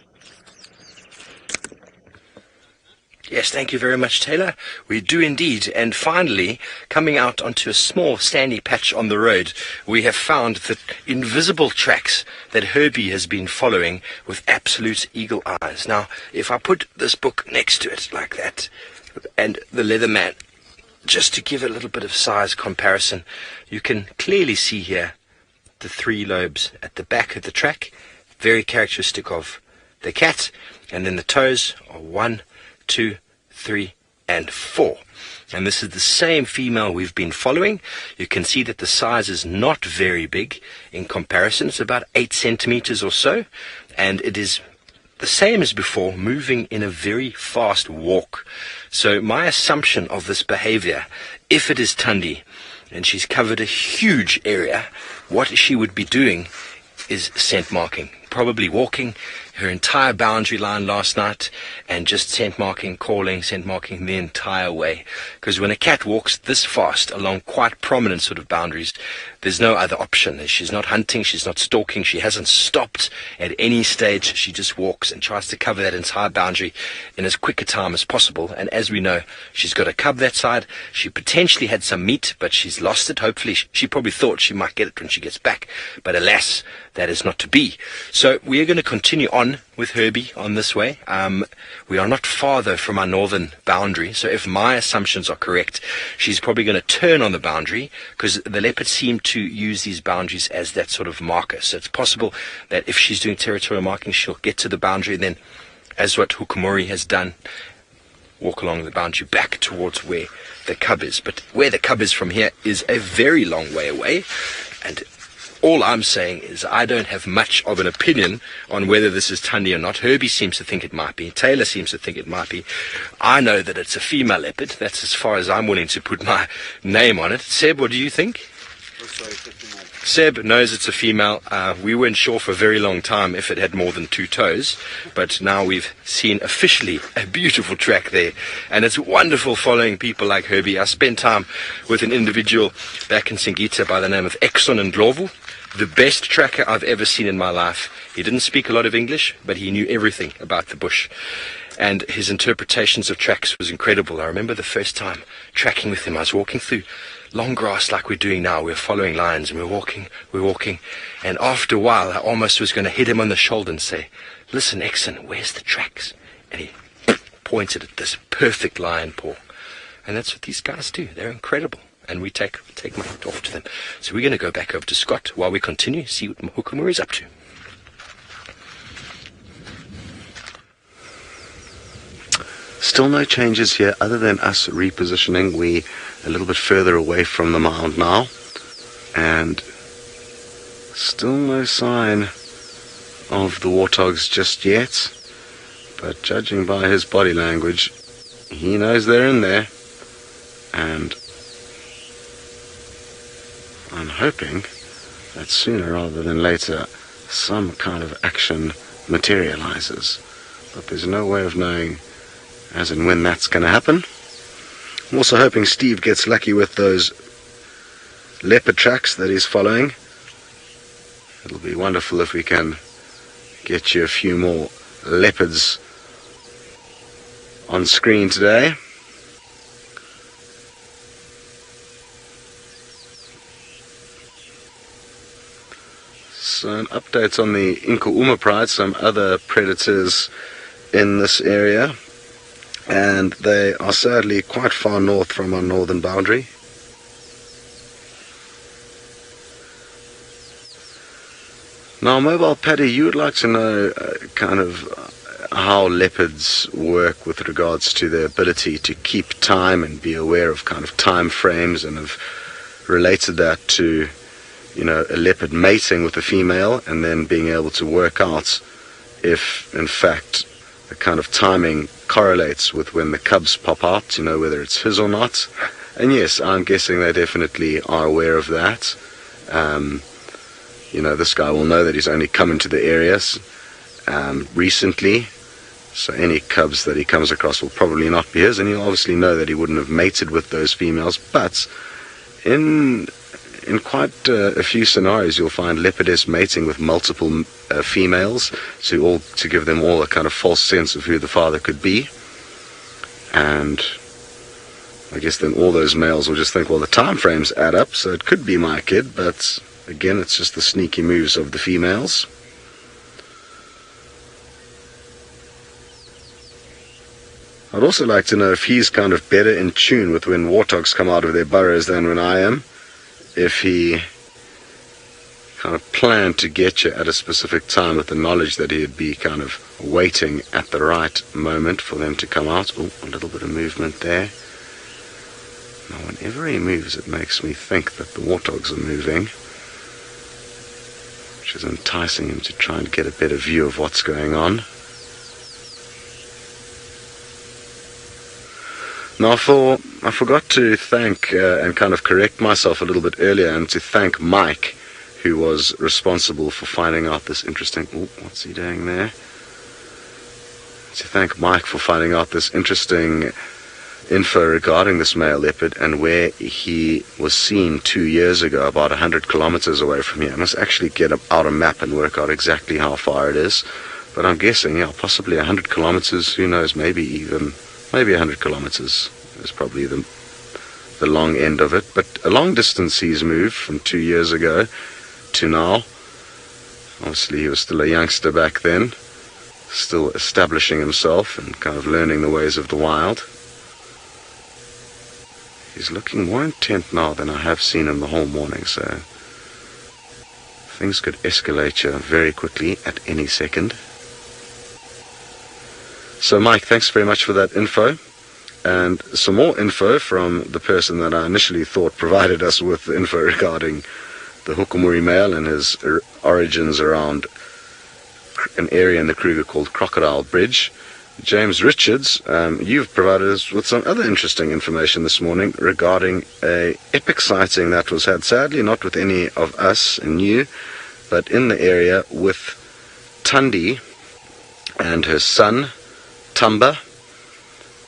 Yes, thank you very much, Taylor. We do indeed. And finally, coming out onto a small sandy patch on the road, we have found the invisible tracks that Herbie has been following with absolute eagle eyes. Now, if I put this book next to it like that, and the leather man, just to give a little bit of size comparison, you can clearly see here the three lobes at the back of the track, very characteristic of the cat, and then the toes are 1, 2, 3, and 4. And this is the same female we've been following. You can see that the size is not very big in comparison. It's about 8 centimeters or so. And it is the same as before, moving in a very fast walk. So my assumption of this behavior, if it is Tandi, and she's covered a huge area, what she would be doing is scent marking. Probably walking her entire boundary line last night and just scent marking, calling, scent marking the entire way. Because when a cat walks this fast along quite prominent sort of boundaries, there's no other option. She's not hunting, she's not stalking, she hasn't stopped at any stage. She just walks and tries to cover that entire boundary in as quick a time as possible. And as we know, she's got a cub that side. She potentially had some meat, but she's lost it. Hopefully, she probably thought she might get it when she gets back. But alas, that is not to be. So we are going to continue on with Herbie on this way. We are not far, though, from our northern boundary. So if my assumptions are correct, she's probably going to turn on the boundary because the leopards seem to use these boundaries as that sort of marker. So it's possible that if she's doing territorial marking, she'll get to the boundary and then, as what Hukumuri has done, walk along the boundary back towards where the cub is. But where the cub is from here is a very long way away. And all I'm saying is I don't have much of an opinion on whether this is Tandi or not. Herbie seems to think it might be. Taylor seems to think it might be. I know that it's a female leopard. That's as far as I'm willing to put my name on it. Seb, what do you think? Seb knows it's a female. We weren't sure for a very long time if it had more than 2 toes, but now we've seen officially a beautiful track there, and it's wonderful following people like Herbie. I spent time with an individual back in Singita by the name of Exxon and Ndlovu, the best tracker I've ever seen in my life. He didn't speak a lot of English, but he knew everything about the bush. And his interpretations of tracks was incredible. I remember the first time tracking with him, I was walking through long grass like we're doing now. We're following lines and we're walking. And after a while, I almost was going to hit him on the shoulder and say, "Listen, Exxon, where's the tracks?" And he pointed at this perfect line, Paul. And that's what these guys do. They're incredible. and we take Mike off to them. So we're going to go back over to Scott while we continue, see what Hukumuri is up to. Still no changes here other than us repositioning. We a little bit further away from the mound now, and still no sign of the warthogs just yet, but judging by his body language, he knows they're in there, and I'm hoping that sooner rather than later some kind of action materializes, but there's no way of knowing as and when that's going to happen. I'm also hoping Steve gets lucky with those leopard tracks that he's following. It'll be wonderful if we can get you a few more leopards on screen today. So an update on the Hukumuri pride, some other predators in this area, and they are sadly quite far north from our northern boundary. Now, Mobile Paddy, you would like to know how leopards work with regards to their ability to keep time and be aware of kind of time frames, and have related that to, you know, a leopard mating with a female and then being able to work out if in fact the kind of timing correlates with when the cubs pop out, you know, whether it's his or not. And yes, I'm guessing they definitely are aware of that. You know, this guy will know that he's only come into the areas recently, so any cubs that he comes across will probably not be his, and he'll obviously know that he wouldn't have mated with those females. But in quite a few scenarios, you'll find leopardess mating with multiple females to give them all a kind of false sense of who the father could be. And I guess then all those males will just think, well, the time frames add up, so it could be my kid. But again, it's just the sneaky moves of the females. I'd also like to know if he's kind of better in tune with when warthogs come out of their burrows than when I am. If he kind of planned to get you at a specific time with the knowledge that he'd be kind of waiting at the right moment for them to come out. Oh, a little bit of movement there. Now, whenever he moves, it makes me think that the warthogs are moving, which is enticing him to try and get a better view of what's going on. Now, I forgot to thank and kind of correct myself a little bit earlier, and to thank Mike, who was responsible for finding out this interesting... Oh, what's he doing there? To thank Mike for finding out this interesting info regarding this male leopard and where he was seen 2 years ago, about 100 kilometers away from here. I must actually get out a map and work out exactly how far it is, but I'm guessing, yeah, possibly 100 kilometers, who knows, maybe 100 kilometers is probably the long end of it. But a long distance he's moved from 2 years ago to now. Obviously he was still a youngster back then, still establishing himself and kind of learning the ways of the wild. He's looking more intent now than I have seen him the whole morning, so things could escalate here very quickly at any second. So Mike, thanks very much for that info, and some more info from the person that I initially thought provided us with the info regarding the Hukumuri male and his origins around an area in the Kruger called Crocodile Bridge. James Richards, you've provided us with some other interesting information this morning regarding a epic sighting that was had, sadly not with any of us and you, but in the area with Tandi and her son Tumba,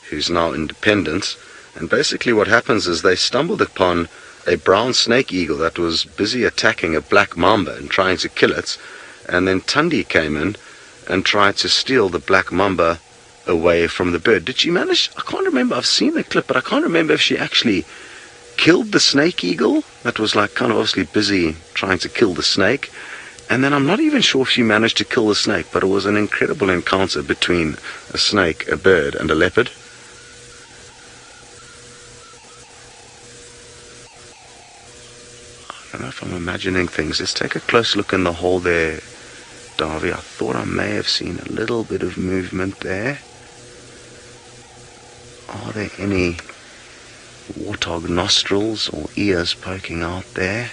who's now independent. And basically what happens is they stumbled upon a brown snake eagle that was busy attacking a black mamba and trying to kill it, and then Tandi came in and tried to steal the black mamba away from the bird. Did she manage? I can't remember. I've seen the clip, but I can't remember if she actually killed the snake eagle that was like kind of obviously busy trying to kill the snake. And then I'm not even sure if she managed to kill the snake, but it was an incredible encounter between a snake, a bird, and a leopard. I don't know if I'm imagining things. Let's take a close look in the hole there, Davy. I thought I may have seen a little bit of movement there. Are there any warthog nostrils or ears poking out there?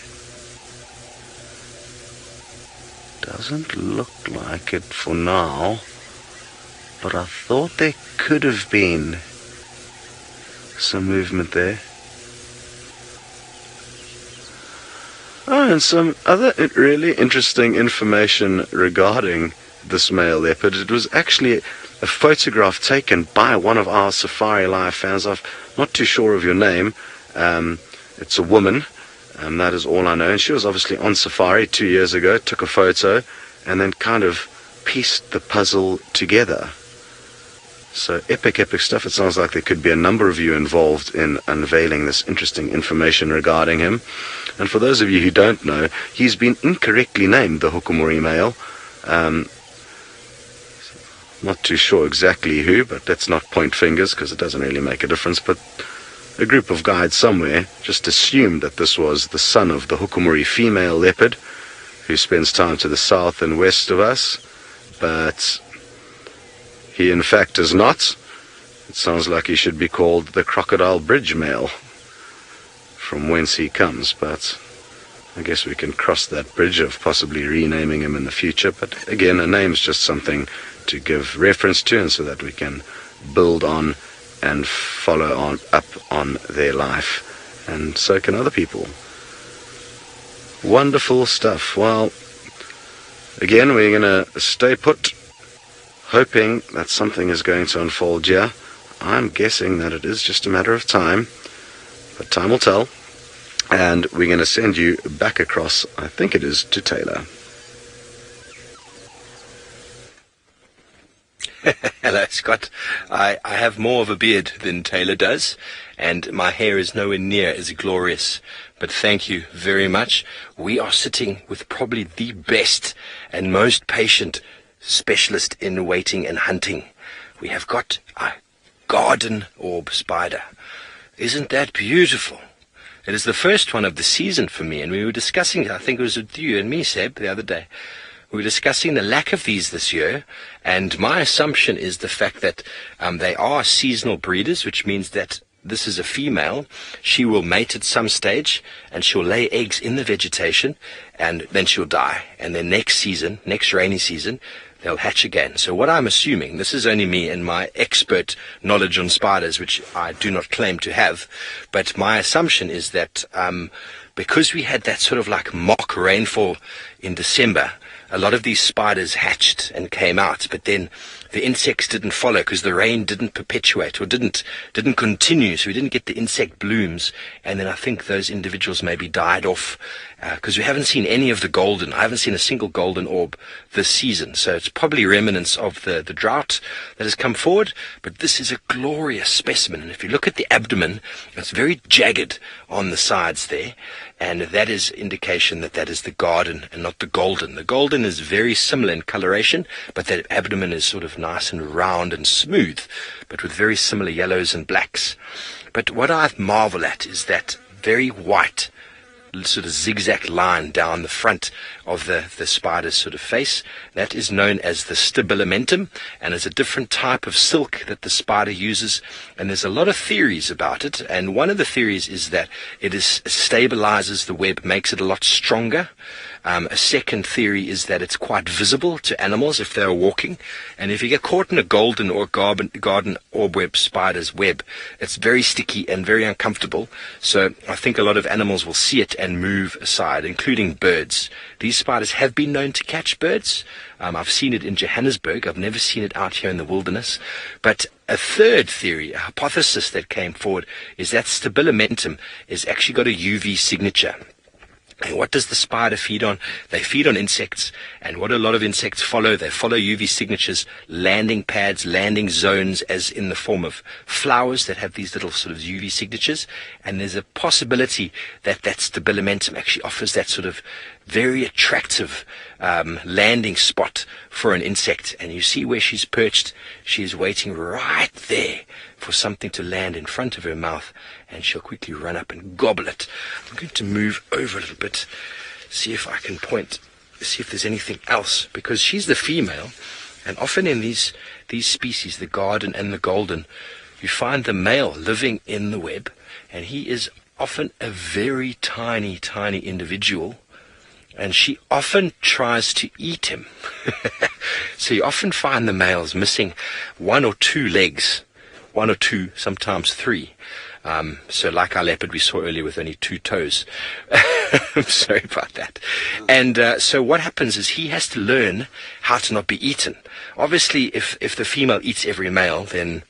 Doesn't look like it for now, but I thought there could have been some movement there. Oh, and some other really interesting information regarding this male leopard. It was actually a photograph taken by one of our Safari Live fans. I'm not too sure of your name. It's a woman, that is all I know. And she was obviously on safari 2 years ago, took a photo, and then kind of pieced the puzzle together. So epic stuff. It sounds like there could be a number of you involved in unveiling this interesting information regarding him. And for those of you who don't know, he's been incorrectly named the Hukumuri male. Not too sure exactly who, but let's not point fingers because it doesn't really make a difference. But a group of guides somewhere just assumed that this was the son of the Hukumuri female leopard, who spends time to the south and west of us. But he in fact is not. It sounds like he should be called the Crocodile Bridge male, from whence he comes. But I guess we can cross that bridge of possibly renaming him in the future. But again, a name's just something to give reference to, and so that we can build on and follow on up on their life, and so can other people. Wonderful stuff. Well, again, we're going to stay put, hoping that something is going to unfold here. I'm guessing that it is just a matter of time, but time will tell. And we're going to send you back across, I think it is, to Taylor. Hello, Scott. I have more of a beard than Taylor does, and my hair is nowhere near as glorious. But thank you very much. We are sitting with probably the best and most patient specialist in waiting and hunting. We have got a garden orb spider. Isn't that beautiful? It is the first one of the season for me, and we were discussing, I think it was with you and me, Seb, the other day. We were discussing the lack of these this year, and my assumption is the fact that they are seasonal breeders, which means that this is a female. She will mate at some stage, and she'll lay eggs in the vegetation, and then she'll die. And then next season, next rainy season, they'll hatch again. So what I'm assuming, this is only me and my expert knowledge on spiders, which I do not claim to have, but my assumption is that because we had that sort of like mock rainfall in December, a lot of these spiders hatched and came out, but then the insects didn't follow because the rain didn't perpetuate or didn't continue, so we didn't get the insect blooms, and then I think those individuals maybe died off because we haven't seen any of the golden. I haven't seen a single golden orb this season, so it's probably remnants of the drought that has come forward, but this is a glorious specimen. And if you look at the abdomen, it's very jagged on the sides there, and that is indication that that is the garden and not the golden. The golden is very similar in coloration, but that abdomen is sort of nice and round and smooth, but with very similar yellows and blacks. But what I marvel at is that very white sort of zigzag line down the front of the spider's sort of face. That is known as the stabilimentum, and is a different type of silk that the spider uses, and there's a lot of theories about it, and one of the theories is that it stabilizes the web, makes it a lot stronger. A second theory is that it's quite visible to animals if they're walking, and if you get caught in a golden or garden orb web spider's web, it's very sticky and very uncomfortable, so I think a lot of animals will see it and move aside, including birds. These spiders have been known to catch birds. I've seen it in Johannesburg. I've never seen it out here in the wilderness. But a third theory, a hypothesis that came forward, is that stabilimentum has actually got a UV signature. And what does the spider feed on? They feed on insects, and what a lot of insects follow, they follow UV signatures, landing pads, landing zones, as in the form of flowers that have these little sort of UV signatures, and there's a possibility that that stabilimentum actually offers that sort of very attractive landing spot for an insect. And you see where she's perched, she's waiting right there for something to land in front of her mouth, and she'll quickly run up and gobble it. I'm going to move over a little bit, see if I can point, see if there's anything else, because she's the female, and often in these species, the garden and the golden, you find the male living in the web, and he is often a very tiny, tiny individual, and she often tries to eat him. So you often find the males missing 1 or 2 legs, 1 or 2, sometimes 3. So like our leopard we saw earlier with only 2 toes. I'm sorry about that. And so what happens is he has to learn how to not be eaten. Obviously, if the female eats every male, then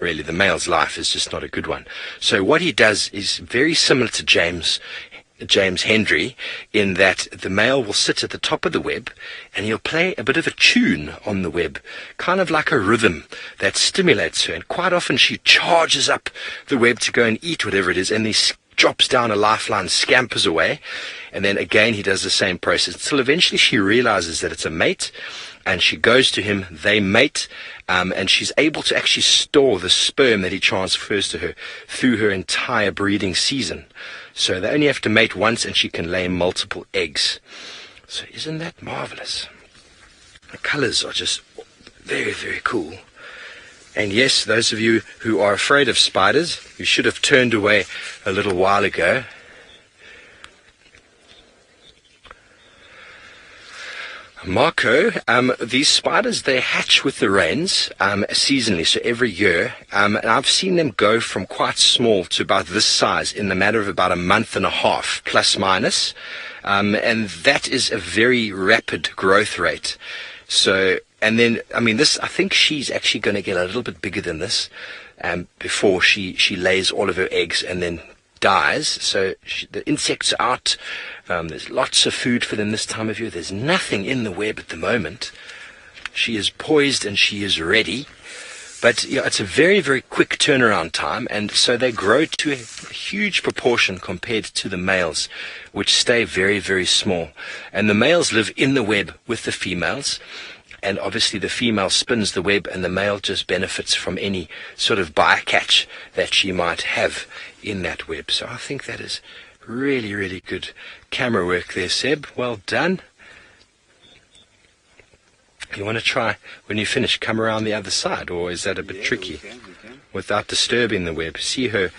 really the male's life is just not a good one. So what he does is very similar to James Hendry, in that the male will sit at the top of the web and he'll play a bit of a tune on the web, kind of like a rhythm that stimulates her, and quite often she charges up the web to go and eat whatever it is, and he drops down a lifeline, scampers away, and then again he does the same process until eventually she realizes that it's a mate, and she goes to him, they mate, and she's able to actually store the sperm that he transfers to her through her entire breeding season. So they only have to mate once, and she can lay multiple eggs. So isn't that marvelous? The colors are just very, very cool. And yes, those of you who are afraid of spiders, you should have turned away a little while ago. Marco, these spiders, they hatch with the rains seasonally, so every year, and I've seen them go from quite small to about this size in the matter of about a month and a half, plus minus, and that is a very rapid growth rate. So, and then, I mean, this, I think she's actually going to get a little bit bigger than this before she lays all of her eggs and then dies. So the insects are out. There's lots of food for them this time of year. There's nothing in the web at the moment. She is poised and she is ready. But it's a very, very quick turnaround time, and so they grow to a huge proportion compared to the males, which stay very, very small. And the males live in the web with the females, and obviously the female spins the web, and the male just benefits from any sort of bycatch that she might have in that web. So I think that is really, really good camera work there, Seb. Well done. You want to try, when you finish, come around the other side, or is that a bit tricky? We can. Without disturbing the web. See her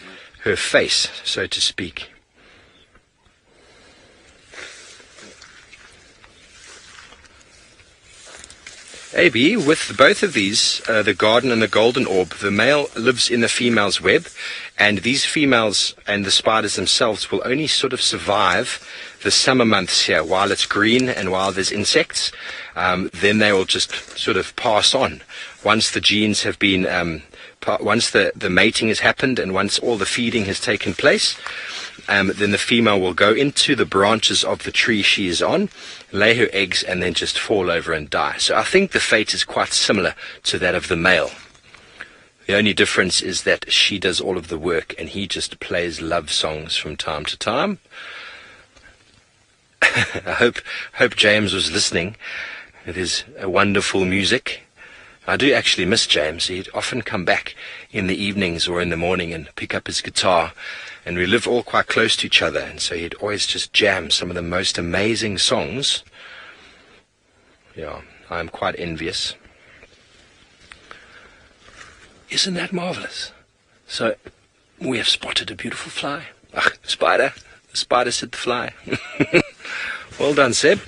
face, so to speak. AB, with both of these, the garden and the golden orb, the male lives in the female's web, and these females and the spiders themselves will only sort of survive the summer months here while it's green and while there's insects. Then they will just sort of pass on once the genes have been, once the mating has happened and once all the feeding has taken place. Then the female will go into the branches of the tree she is on, lay her eggs, and then just fall over and die. So I think the fate is quite similar to that of the male. The only difference is that she does all of the work and he just plays love songs from time to time. I hope James was listening. It is a wonderful music. I do actually miss James. He'd often come back in the evenings or in the morning and pick up his guitar, and we live all quite close to each other, and so he'd always just jam some of the most amazing songs. Yeah, I'm quite envious. Isn't that marvelous? So, we have spotted a beautiful fly. Spider. The spider said the fly. Well done, Seb.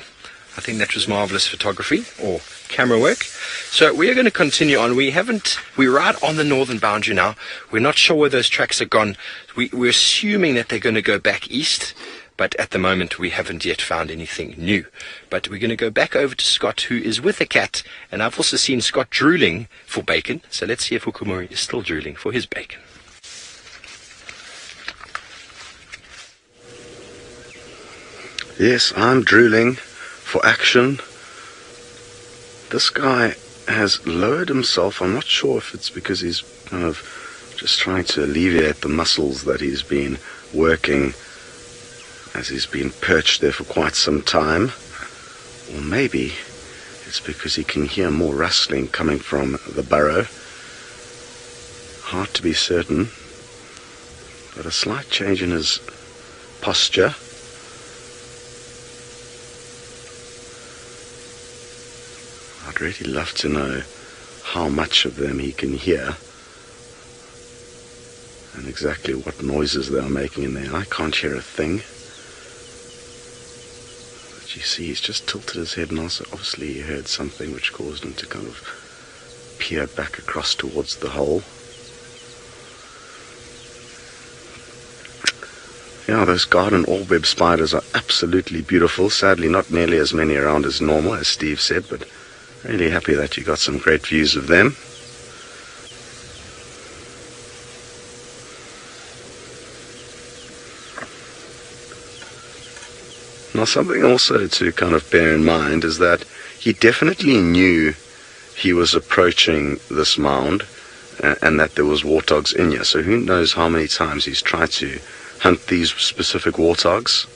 I think that was marvelous photography, or camera work. So we are going to continue on. We're right on the northern boundary now. We're not sure where those tracks are gone. We're assuming that they're going to go back east, but at the moment we haven't yet found anything new. But we're going to go back over to Scott, who is with a cat, and I've also seen Scott drooling for bacon. So let's see if Hukumuri is still drooling for his bacon. Yes, I'm drooling for action. This guy has lowered himself. I'm not sure if it's because he's kind of just trying to alleviate the muscles that he's been working as he's been perched there for quite some time, or maybe it's because he can hear more rustling coming from the burrow. hard to be certain, but a slight change in his posture. I'd really love to know how much of them he can hear and exactly what noises they are making in there. I can't hear a thing. But you see, he's just tilted his head, and also obviously he heard something which caused him to kind of peer back across towards the hole. Yeah, those garden orb-web spiders are absolutely beautiful. Sadly, not nearly as many around as normal, as Steve said, but really happy that you got some great views of them. Now, something also to kind of bear in mind is that he definitely knew he was approaching this mound and that there was warthogs in here. So who knows how many times he's tried to hunt these specific warthogs,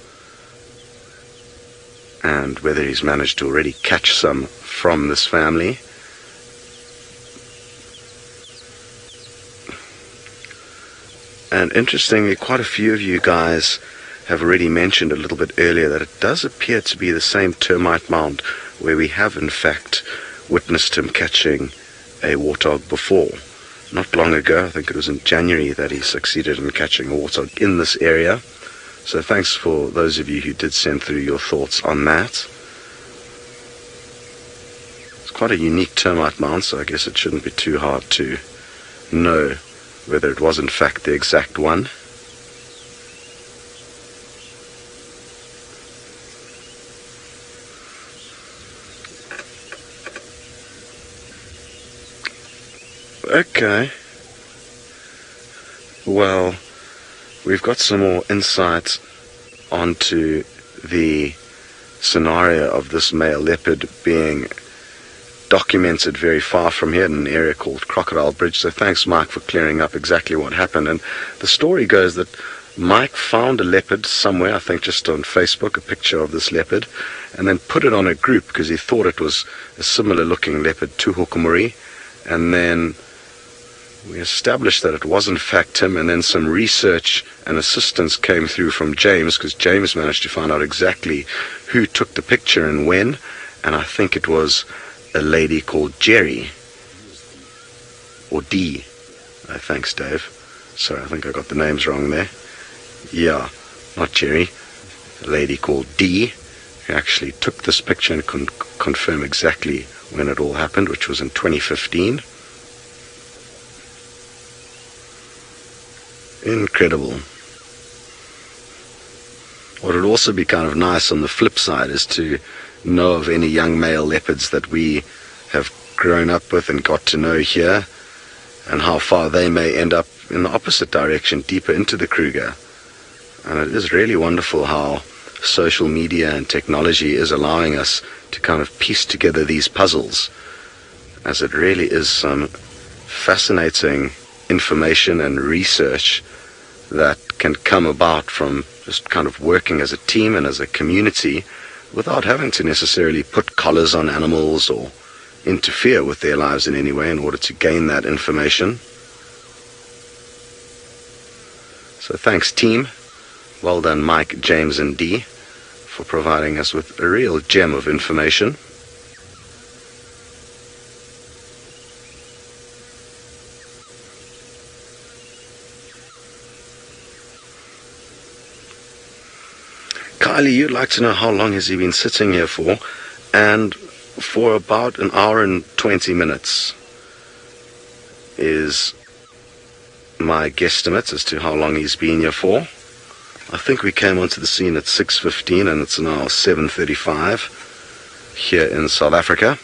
and whether he's managed to already catch some from this family. And interestingly, quite a few of you guys have already mentioned a little bit earlier that it does appear to be the same termite mound where we have in fact witnessed him catching a warthog before. Not long ago, I think it was in January, that he succeeded in catching a warthog in this area. So thanks for those of you who did send through your thoughts on that. It's quite a unique termite mound, so I guess it shouldn't be too hard to know whether it was in fact the exact one. Okay, well, we've got some more insight onto the scenario of this male leopard being documented very far from here in an area called Crocodile Bridge. So thanks, Mike, for clearing up exactly what happened. And the story goes that Mike found a leopard somewhere, I think just on Facebook, a picture of this leopard, and then put it on a group because he thought it was a similar looking leopard to Hukumuri. And then we established that it was in fact him, and then some research and assistance came through from James, because James managed to find out exactly who took the picture and when, and I think it was a lady called Jerry, or Dee. Thanks, Dave. Sorry, I think I got the names wrong there. Yeah, not Jerry. A lady called Dee, who actually took this picture and confirm exactly when it all happened, which was in 2015. Incredible. What would also be kind of nice on the flip side is to know of any young male leopards that we have grown up with and got to know here, and how far they may end up in the opposite direction, deeper into the Kruger. And it is really wonderful how social media and technology is allowing us to kind of piece together these puzzles, as it really is some fascinating information and research that can come about from just kind of working as a team and as a community without having to necessarily put collars on animals or interfere with their lives in any way in order to gain that information. So thanks, team. Well done, Mike, James and Dee, for providing us with a real gem of information. Kylie, you'd like to know how long has he been sitting here for, and for about an hour and 20 minutes is my guesstimate as to how long he's been here for. I think we came onto the scene at 6:15 and it's now 7:35 here in South Africa.